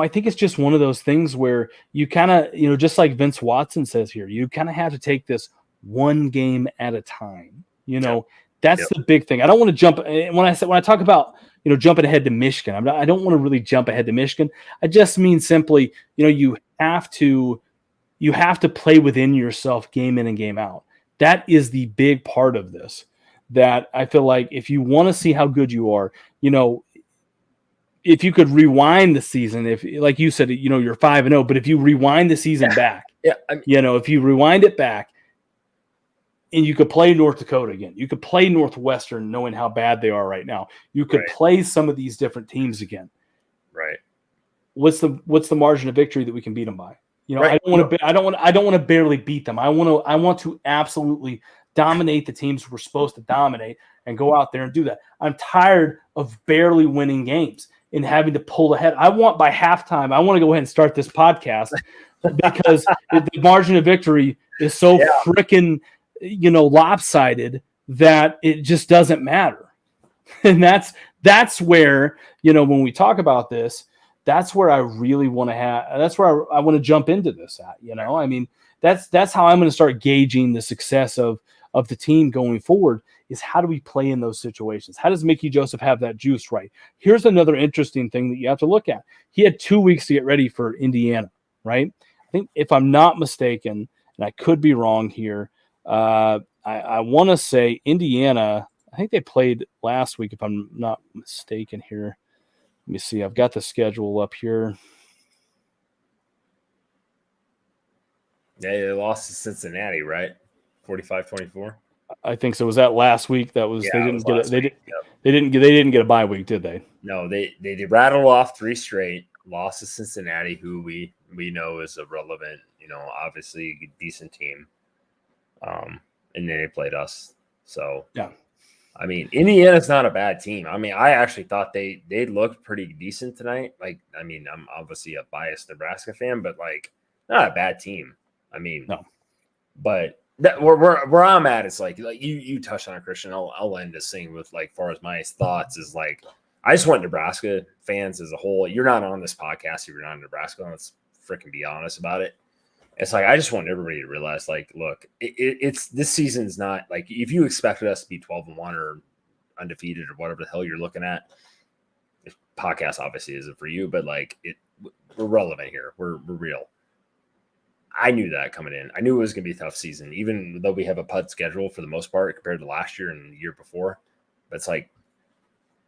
think it's just one of those things where you kind of, just like Vince Watson says here, you kind of have to take this one game at a time. That's the big thing. I don't want to jump when I talk about, jumping ahead to Michigan. I don't want to really jump ahead to Michigan. I just mean simply, you have to play within yourself game in and game out. That is the big part of this, that I feel like if you want to see how good you are, if you could rewind the season, if like you said, you're 5-0, but if you rewind the season back, if you rewind it back and you could play North Dakota again, you could play Northwestern knowing how bad they are right now. You could play some of these different teams again. Right. What's the margin of victory that we can beat them by? I don't want to barely beat them. I want to absolutely dominate the teams we're supposed to dominate and go out there and do that. I'm tired of barely winning games and having to pull ahead. I want by halftime, I want to go ahead and start this podcast because the margin of victory is so freaking, lopsided that it just doesn't matter. And that's where, when we talk about this, that's where I really want to that's where I want to jump into this at, I mean, that's how I'm going to start gauging the success of the team going forward, is how do we play in those situations? How does Mickey Joseph have that juice right? Here's another interesting thing that you have to look at. He had 2 weeks to get ready for Indiana, right? I think if I'm not mistaken, and I could be wrong here, I want to say Indiana, I think they played last week, if I'm not mistaken here. Let me see. I've got the schedule up here. Yeah, they lost to Cincinnati, right? 45-24. I think so. Was that last week? That was they didn't get it. They didn't get a bye week, did they? No, they rattled off 3 straight. Lost to Cincinnati, who we know is a relevant, obviously decent team. And then they played us. So yeah. I mean, Indiana's not a bad team. I mean, I actually thought they looked pretty decent tonight. Like, I mean, I'm obviously a biased Nebraska fan, but like, not a bad team. I mean, no. But where I'm at is like you touched on it, Christian. I'll end this thing with like, far as my thoughts is like, I just want Nebraska fans as a whole. You're not on this podcast if you're not in Nebraska. Let's freaking be honest about it. It's like, I just want everybody to realize, like, look, it's this season's not like, if you expected us to be 12-1 or undefeated or whatever the hell you're looking at, this podcast obviously isn't for you, but like we're relevant here. We're real. I knew that coming in. I knew it was going to be a tough season, even though we have a PUD schedule for the most part compared to last year and the year before. But it's like,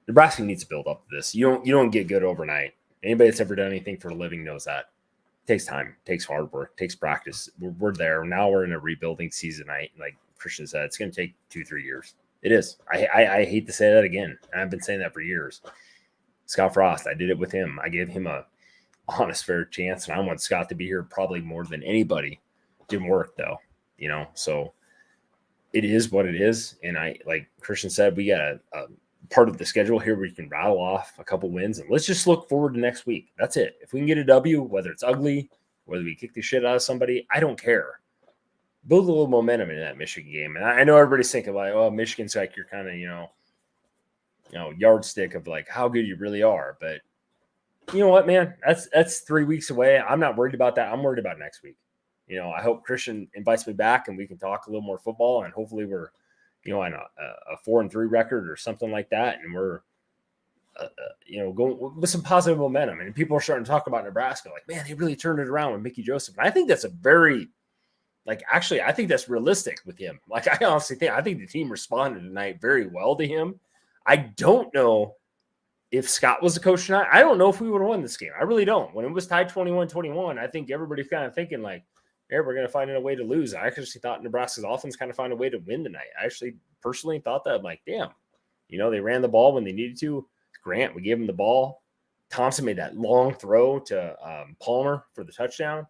Nebraska needs to build up to this. You don't get good overnight. Anybody that's ever done anything for a living knows that. Takes time, takes hard work, takes practice. We're there now. We're in a rebuilding season. Like Christian said, it's going to take 2-3 years. It is. I hate to say that again. I've been saying that for years. Scott Frost, I did it with him. I gave him a honest, fair chance, and I want Scott to be here probably more than anybody. Didn't work though, So it is what it is. And I, like Christian said, we got a part of the schedule here where you can rattle off a couple wins, and let's just look forward to next week. That's it. If we can get a W, whether it's ugly, whether we kick the shit out of somebody, I don't care. Build a little momentum in that Michigan game. And I know everybody's thinking like, oh, Michigan's like your kind of, yardstick of like how good you really are. But you know what, man, that's 3 weeks away. I'm not worried about that. I'm worried about next week. I hope Christian invites me back and we can talk a little more football, and hopefully we're, on a 4-3 record or something like that. And we're, going with some positive momentum. And people are starting to talk about Nebraska. Like, man, they really turned it around with Mickey Joseph. And I think that's I think that's realistic with him. Like, I honestly I think the team responded tonight very well to him. I don't know if Scott was the coach tonight. I don't know if we would have won this game. I really don't. When it was tied 21-21, I think everybody's kind of thinking like, yeah, we're going to find a way to lose. I actually thought Nebraska's offense kind of found a way to win tonight. I actually personally thought that. I'm like, damn, they ran the ball when they needed to. Grant, we gave him the ball. Thompson made that long throw to Palmer for the touchdown. It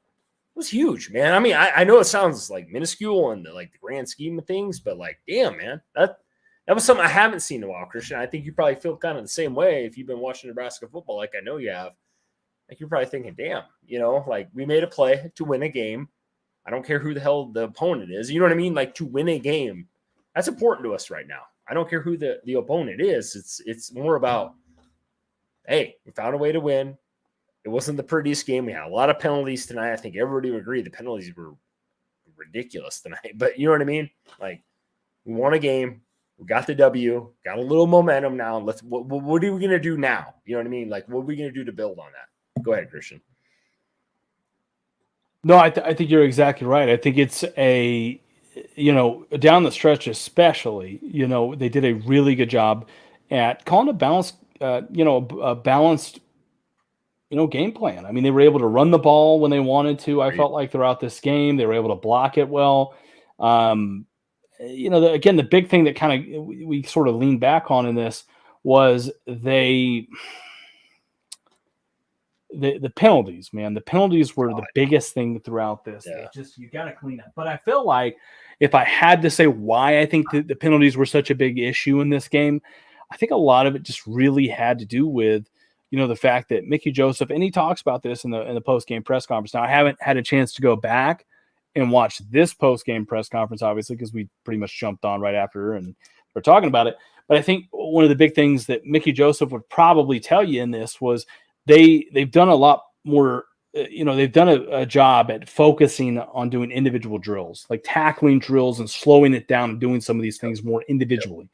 was huge, man. I mean, I know it sounds like minuscule in the grand scheme of things, but like, damn, man, that was something I haven't seen in a while, Christian. I think you probably feel kind of the same way if you've been watching Nebraska football, like I know you have. Like, you're probably thinking, damn, like we made a play to win a game. I don't care who the hell the opponent is. You know what I mean? Like, to win a game, that's important to us right now. I don't care who the opponent is. It's more about, hey, we found a way to win. It wasn't the prettiest game. We had a lot of penalties tonight. I think everybody would agree the penalties were ridiculous tonight. But you know what I mean? Like, we won a game. We got the W. Got a little momentum now. What are we going to do now? You know what I mean? Like, what are we going to do to build on that? Go ahead, Christian. No, I think you're exactly right. I think it's down the stretch especially, they did a really good job at calling a balanced, a balanced, game plan. I mean, they were able to run the ball when they wanted to. I felt like throughout this game, they were able to block it well. Again, the big thing that kind of we sort of leaned back on in this was the penalties, man. The penalties were the biggest thing throughout this. Yeah. You got to clean up. But I feel like if I had to say why I think the penalties were such a big issue in this game, I think a lot of it just really had to do with, the fact that Mickey Joseph, and he talks about this in the post-game press conference. Now, I haven't had a chance to go back and watch this post-game press conference, obviously, because we pretty much jumped on right after and we're talking about it. But I think one of the big things that Mickey Joseph would probably tell you in this was they've done a lot more, they've done a job at focusing on doing individual drills, like tackling drills and slowing it down and doing some of these things more individually.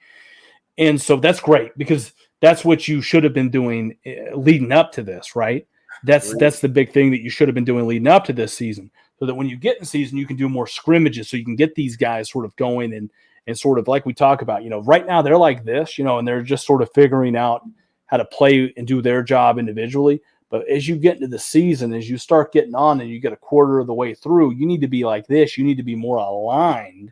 And so that's great because that's what you should have been doing leading up to this, right? That's the big thing that you should have been doing leading up to this season, so that when you get in season, you can do more scrimmages, so you can get these guys sort of going and sort of like we talk about, right now they're like this, and they're just sort of figuring out how to play and do their job individually. But as you get into the season, as you start getting on and you get a quarter of the way through, you need to be like this. You need to be more aligned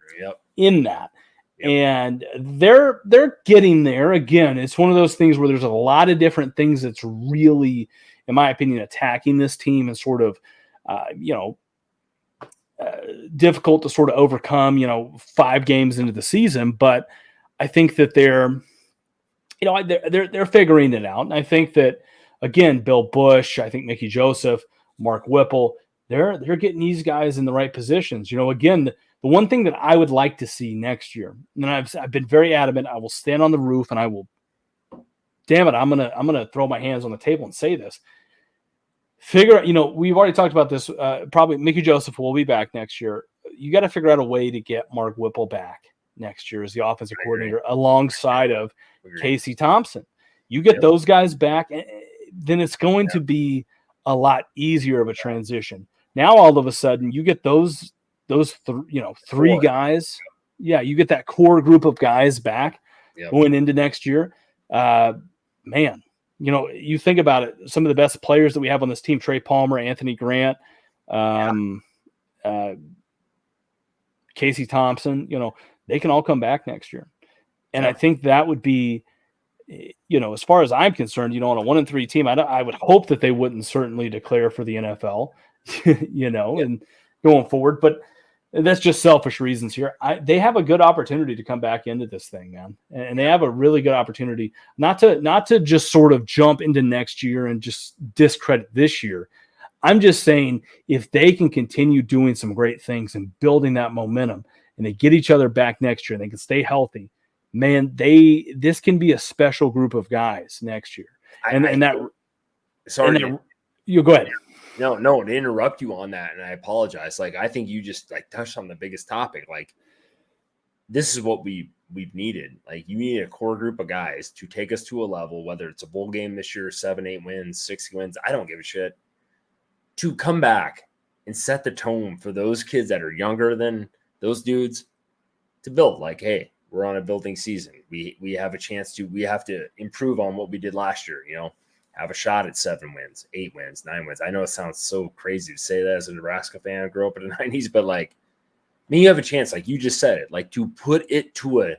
in that. Yep. And they're getting there. Again, it's one of those things where there's a lot of different things that's really, in my opinion, attacking this team and sort of, difficult to sort of overcome, 5 games into the season. But I think that they're figuring it out. And I think that, again, Bill Bush, I think Mickey Joseph, Mark Whipple, they're getting these guys in the right positions. Again, the one thing that I would like to see next year, and I've been very adamant, I will stand on the roof and I will, damn it, I'm gonna throw my hands on the table and say this. Figure out, we've already talked about this. Probably Mickey Joseph will be back next year. You got to figure out a way to get Mark Whipple back next year as the offensive coordinator alongside of Casey Thompson. You get those guys back, then it's going to be a lot easier of a transition. Now, all of a sudden, you get those three guys. Yeah, you get that core group of guys back going into next year. Man, you think about it, some of the best players that we have on this team, Trey Palmer, Anthony Grant, Casey Thompson, they can all come back next year. And I think that would be, as far as I'm concerned, on a 1-3 team, I would hope that they wouldn't certainly declare for the NFL, and going forward. But that's just selfish reasons here. They have a good opportunity to come back into this thing, man. And they have a really good opportunity not to just sort of jump into next year and just discredit this year. I'm just saying if they can continue doing some great things and building that momentum and they get each other back next year and they can stay healthy, man, this can be a special group of guys next year. You go ahead. No, to interrupt you on that, and I apologize. Like, I think you just touched on the biggest topic. Like, this is what we've needed. Like, you need a core group of guys to take us to a level, whether it's a bowl game this year, 7-8 wins, 6 wins, I don't give a shit, to come back and set the tone for those kids that are younger than those dudes to build. Like, hey, we're on a building season. We have a chance we have to improve on what we did last year, have a shot at 7 wins, 8 wins, 9 wins. I know it sounds so crazy to say that as a Nebraska fan, I grew up in the 90s, but you have a chance, like you just said it, to put it to a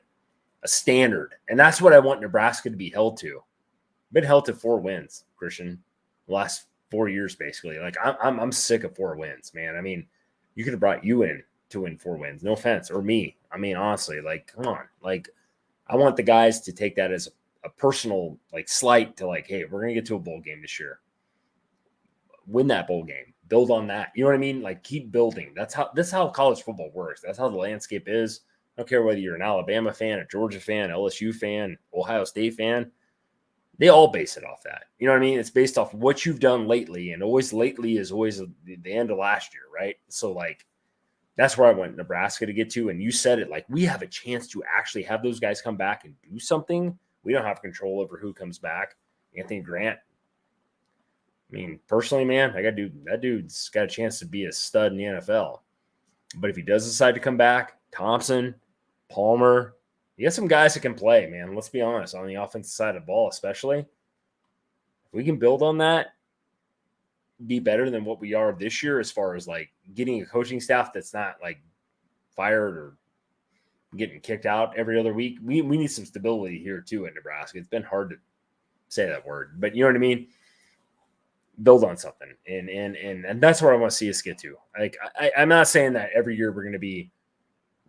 standard. And that's what I want Nebraska to be held to. I've been held to 4 wins, Christian, the last 4 years, basically. I'm sick of 4 wins, man. I mean, you could have brought you in to win 4 wins. No offense. Or me. I mean, honestly, come on. I want the guys to take that as a personal slight to hey, we're gonna get to a bowl game this year, win that bowl game, build on that. You know what I mean? Keep building. That's how college football works. That's how the landscape is. I don't care whether you're an Alabama fan, a Georgia fan, LSU fan, Ohio State fan. They all base it off that. You know what I mean? It's based off what you've done lately, and always lately is always the end of last year, right? So, like, that's where I want Nebraska to get to. And you said it, like, we have a chance to actually have those guys come back and do something. We don't have control over who comes back. Anthony Grant, I mean, personally, man, that dude's got a chance to be a stud in the NFL. But if he does decide to come back, Thompson, Palmer, you got some guys that can play, man. Let's be honest, on the offensive side of the ball, especially. If we can build on that, be better than what we are this year as far as, like, getting a coaching staff that's not, like, fired or getting kicked out every other week. We need some stability here, too, at Nebraska. It's been hard to say that word, but you know what I mean? Build on something. And that's where I want to see us get to. Like, I'm not saying that every year we're going to be,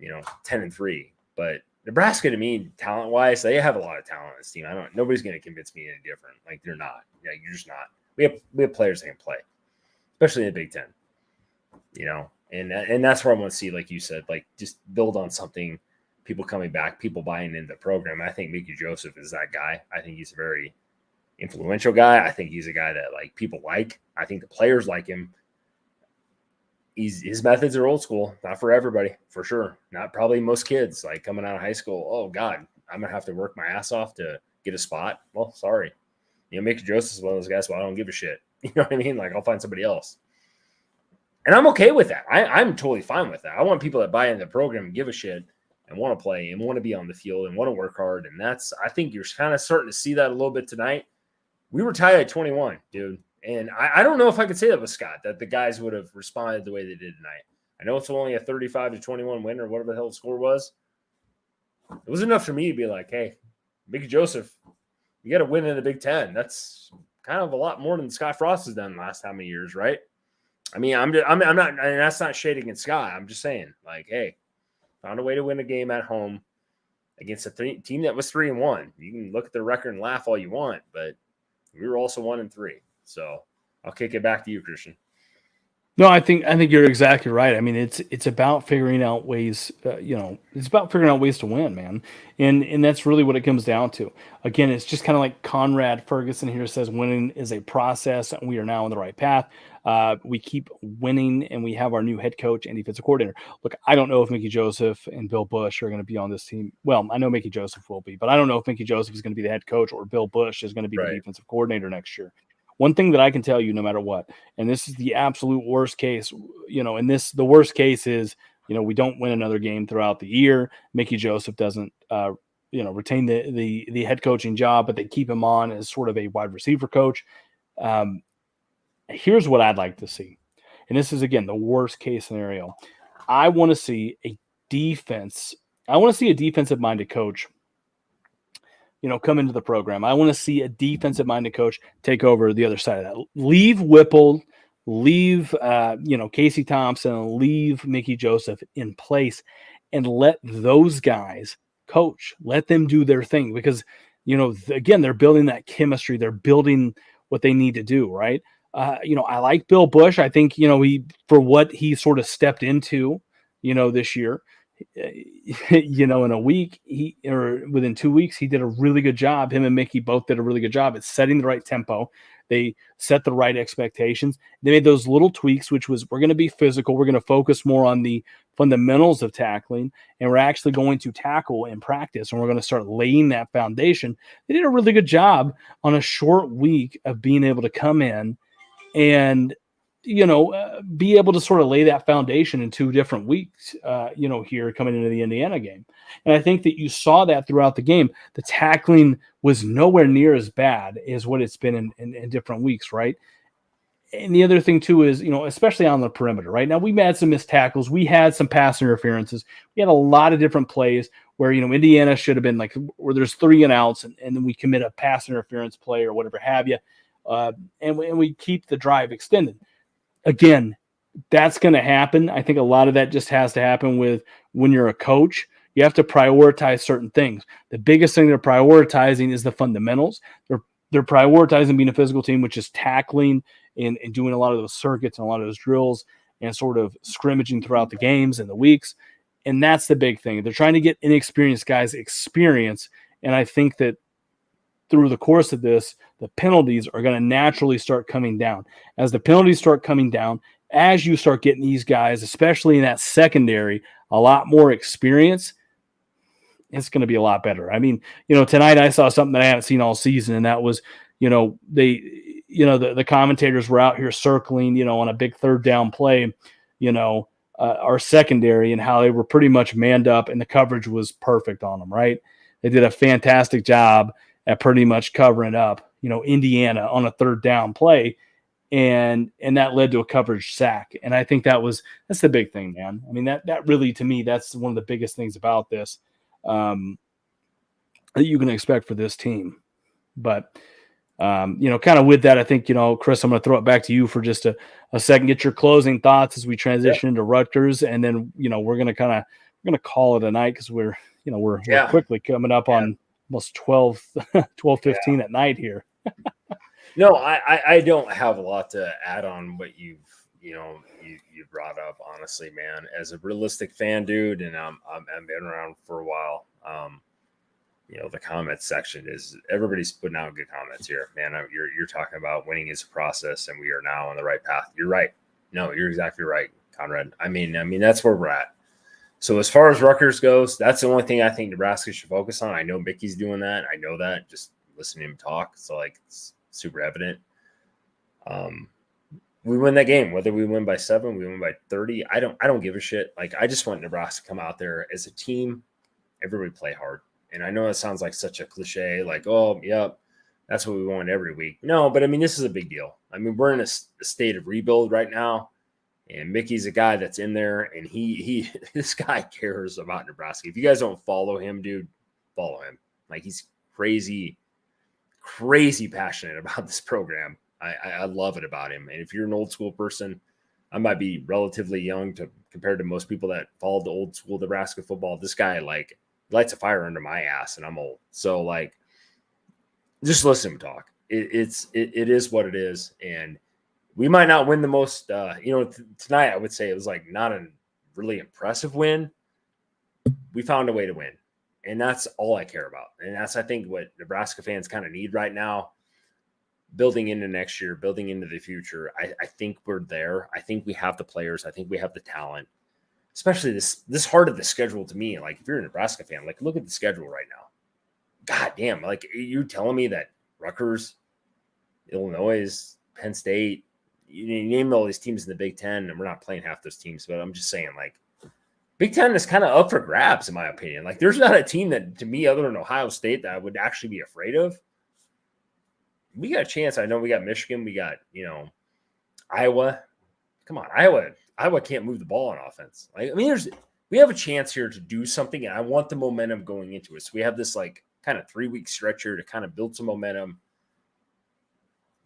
10-3, but Nebraska, to me, talent-wise, they have a lot of talent on this team. Nobody's going to convince me any different. Like, they're not. Yeah, you're just not. We have players that can play, especially in the Big Ten. And that's where I want to see, like you said, like, just build on something. People coming back, people buying into the program. I think Mickey Joseph is that guy. I think he's a very influential guy. I think he's a guy that, like, people like. I think the players like him. His methods are old school, not for everybody, for sure. Not probably most kids, like, coming out of high school. Oh God, I'm gonna have to work my ass off to get a spot. Well, sorry, Mickey Joseph is one of those guys. Well, I don't give a shit. You know what I mean? Like, I'll find somebody else, and I'm okay with that. I'm totally fine with that. I want people that buy into the program and give a shit and want to play and want to be on the field and want to work hard. And I think you're kind of starting to see that a little bit tonight. We were tied at 21, dude. And I don't know if I could say that with Scott, that the guys would have responded the way they did tonight. I know it's only a 35-21 win or whatever the hell the score was. It was enough for me to be like, hey, Mickey Joseph, you got to win in the Big Ten. That's kind of a lot more than Scott Frost has done the last how many years, right? I mean, I'm not, and that's not shading at Scott. I'm just saying, like, hey, found a way to win a game at home against a team that was 3-1. You can look at their record and laugh all you want, but we were also 1-3. So I'll kick it back to you, Christian. No, I think you're exactly right. I mean, it's about figuring out ways. It's about figuring out ways to win, man. And that's really what it comes down to. Again, it's just kind of like Conrad Ferguson here says, winning is a process, and we are now on the right path. We keep winning, and we have our new head coach and defensive coordinator. Look, I don't know if Mickey Joseph and Bill Bush are going to be on this team. Well, I know Mickey Joseph will be, but I don't know if Mickey Joseph is going to be the head coach or Bill Bush is going to be the defensive coordinator next year. One thing that I can tell you, no matter what, and this is the absolute worst case, the worst case is, we don't win another game throughout the year. Mickey Joseph doesn't, retain the head coaching job, but they keep him on as sort of a wide receiver coach. Here's what I'd like to see. And this is, again, the worst case scenario. I want to see a defensive-minded coach come into the program. I want to see a defensive-minded coach take over the other side of that. Leave Whipple, leave Casey Thompson, leave Mickey Joseph in place, and let those guys coach. Let them do their thing because, again, they're building that chemistry. They're building what they need to do, right? I like Bill Bush. I think, he, for what he sort of stepped into, this year, in a week, within 2 weeks, he did a really good job. Him and Mickey both did a really good job at setting the right tempo. They set the right expectations. They made those little tweaks, which was, we're going to be physical. We're going to focus more on the fundamentals of tackling, and we're actually going to tackle in practice, and we're going to start laying that foundation. They did a really good job on a short week of being able to come in and be able to sort of lay that foundation in 2 different weeks, here coming into the Indiana game. And I think that you saw that throughout the game. The tackling was nowhere near as bad as what it's been in different weeks, right? And the other thing, too, is, especially on the perimeter, right? Now, we had some missed tackles. We had some pass interferences. We had a lot of different plays where, Indiana should have been like, where there's 3 and outs, and then we commit a pass interference play or whatever have you, and we keep the drive extended. Again, that's going to happen. I think a lot of that just has to happen when you're a coach. You have to prioritize certain things. The biggest thing they're prioritizing is the fundamentals. They're prioritizing being a physical team, which is tackling and doing a lot of those circuits and a lot of those drills and sort of scrimmaging throughout the games and the weeks. And that's the big thing. They're trying to get inexperienced guys experience. And I think that through the course of this, the penalties are going to naturally start coming down. As the penalties start coming down, as you start getting these guys, especially in that secondary, a lot more experience, it's going to be a lot better. I mean, tonight I saw something that I haven't seen all season, and that was, the commentators were out here circling, on a big third down play, our secondary, and how they were pretty much manned up and the coverage was perfect on them, right? They did a fantastic job at pretty much covering up, Indiana on a third down play. And that led to a coverage sack. And I think that's the big thing, man. I mean, that really, to me, that's one of the biggest things about this that you can expect for this team. But, kind of with that, I think, Chris, I'm going to throw it back to you for just a second. Get your closing thoughts as we transition into Rutgers. And then, we're going to call it a night because we're quickly coming up on almost 12:15 at night here. No, I don't have a lot to add on what you brought up, honestly, man. As a realistic fan, dude, and I've been around for a while. The comments section is everybody's putting out good comments here, man. You're talking about winning is a process, and we are now on the right path. You're right. No, you're exactly right, Conrad. I mean that's where we're at. So as far as Rutgers goes, that's the only thing I think Nebraska should focus on. I know Mickey's doing that. I know that just listening to him talk. So it's super evident. We win that game, whether we win by 7, we win by 30. I don't give a shit. I just want Nebraska to come out there as a team, everybody play hard. And I know it sounds like such a cliche, oh, yep, that's what we want every week. No, but I mean, this is a big deal. I mean, we're in a state of rebuild right now, and Mickey's a guy that's in there, and he this guy cares about Nebraska. If you guys don't follow him, dude, follow him. He's crazy passionate about this program. I love it about him. And if you're an old school person, I might be relatively young compared to most people that followed the old school Nebraska football. This guy lights a fire under my ass, and I'm old. So just listen to him talk. It is what it is. And we might not win the most, tonight I would say it was not a really impressive win. We found a way to win. And that's all I care about. And that's, I think, what Nebraska fans kind of need right now, building into next year, building into the future. I think we're there. I think we have the players. I think we have the talent, especially this heart of the schedule to me. If you're a Nebraska fan, look at the schedule right now. God damn. Are you telling me that Rutgers, Illinois, Penn State, you name all these teams in the Big Ten, and we're not playing half those teams, but I'm just saying, Big Ten is kind of up for grabs, in my opinion. There's not a team that, to me, other than Ohio State, that I would actually be afraid of. We got a chance. I know we got Michigan. We got, Iowa. Come on, Iowa can't move the ball on offense. We have a chance here to do something, and I want the momentum going into it. So we have this kind of 3-week stretch here to kind of build some momentum,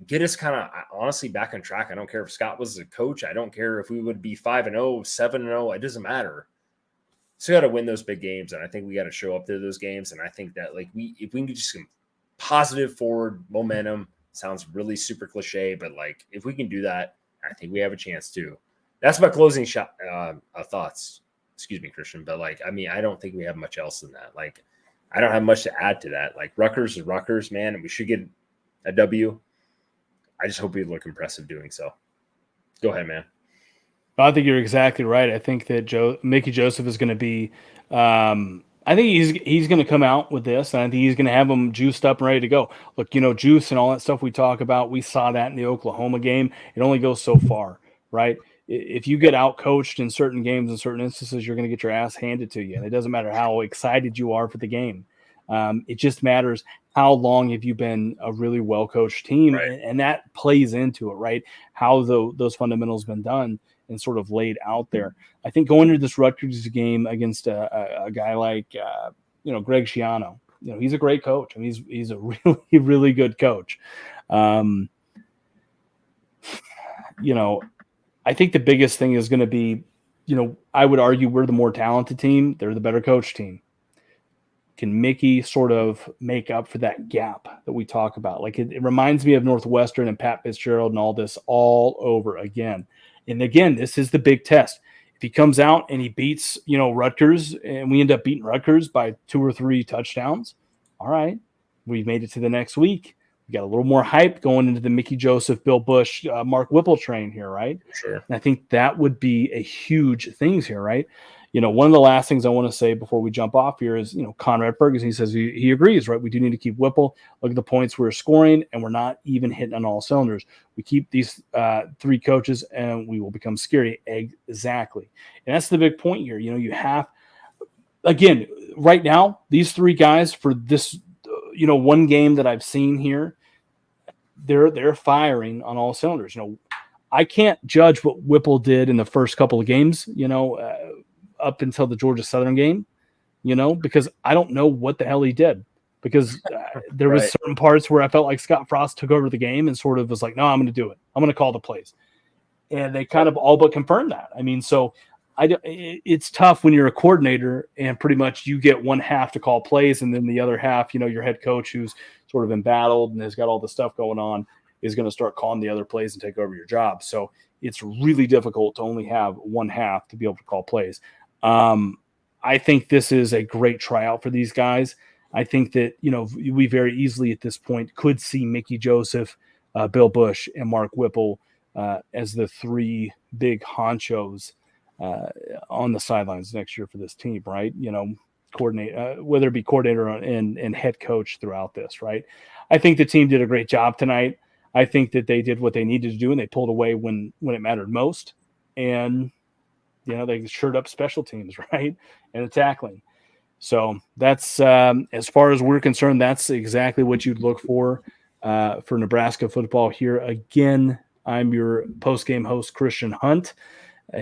get us kind of honestly back on track. I don't care if Scott was a coach. I don't care if we would be 5-0, 7-0. It doesn't matter. So got to win those big games, and I think we got to show up to those games. And I think that if we can get just some positive forward momentum, sounds really super cliche, but if we can do that, I think we have a chance too. That's my closing shot thoughts. Excuse me, Christian, but I don't think we have much else than that. I don't have much to add to that. Rutgers is Rutgers, man, and we should get a W. I just hope we look impressive doing so. Go ahead, man. I think you're exactly right. I think that Mickey Joseph is going to be I think he's going to come out with this, and I think he's going to have them juiced up and ready to go. Look, juice and all that stuff we talk about, we saw that in the Oklahoma game. It only goes so far, right? If you get out-coached in certain games, in certain instances, you're going to get your ass handed to you, and it doesn't matter how excited you are for the game. It just matters how long have you been a really well-coached team, right. and that plays into it, right? How those fundamentals been done and sort of laid out there. I think going into this Rutgers game against a guy like Greg Schiano, he's a great coach. I mean, he's a really, really good coach. I think the biggest thing is going to be, I would argue we're the more talented team. They're the better coach team. Can Mickey sort of make up for that gap that we talk about? It reminds me of Northwestern and Pat Fitzgerald and all this all over again. And again, this is the big test. if he comes out and he beats, Rutgers, and we end up beating Rutgers by 2 or 3 touchdowns, all right, we've made it to the next week. We got a little more hype going into the Mickey Joseph, Bill Bush, Mark Whipple train here, right? Sure. And I think that would be a huge thing here, right? One of the last things I want to say before we jump off here is, Conrad Ferguson, he says he agrees, right? We do need to keep Whipple. Look at the points we're scoring, and we're not even hitting on all cylinders. We keep these 3 coaches, and we will become scary. Exactly. And that's the big point here. You have, again, right now, these 3 guys for this, one game that I've seen here, they're firing on all cylinders. I can't judge what Whipple did in the first couple of games, up until the Georgia Southern game, because I don't know what the hell he did, because there was certain parts where I felt like Scott Frost took over the game and sort of was like, no, I'm going to do it. I'm going to call the plays. And they kind of all but confirmed that. I mean, so it's tough when you're a coordinator and pretty much you get one half to call plays, and then the other half, your head coach who's sort of embattled and has got all the stuff going on is going to start calling the other plays and take over your job. So it's really difficult to only have one half to be able to call plays. I think this is a great tryout for these guys. I think that, we very easily at this point could see Mickey Joseph, Bill Bush, and Mark Whipple as the 3 big honchos on the sidelines next year for this team, right? Coordinate, whether it be coordinator and head coach throughout this, right? I think the team did a great job tonight. I think that they did what they needed to do, and they pulled away when it mattered most. And, they shored up special teams, right? And the tackling. So that's, as far as we're concerned, that's exactly what you'd look for Nebraska football here. Again, I'm your post-game host, Christian Hunt,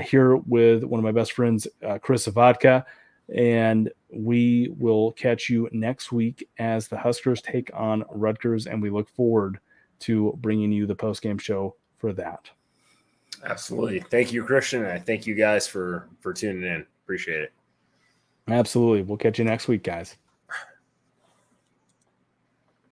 here with one of my best friends, Chris Avadka, and we will catch you next week as the Huskers take on Rutgers, and we look forward to bringing you the post-game show for that. Absolutely. Thank you, Christian, and I thank you guys for tuning in. Appreciate it. Absolutely. We'll catch you next week, guys.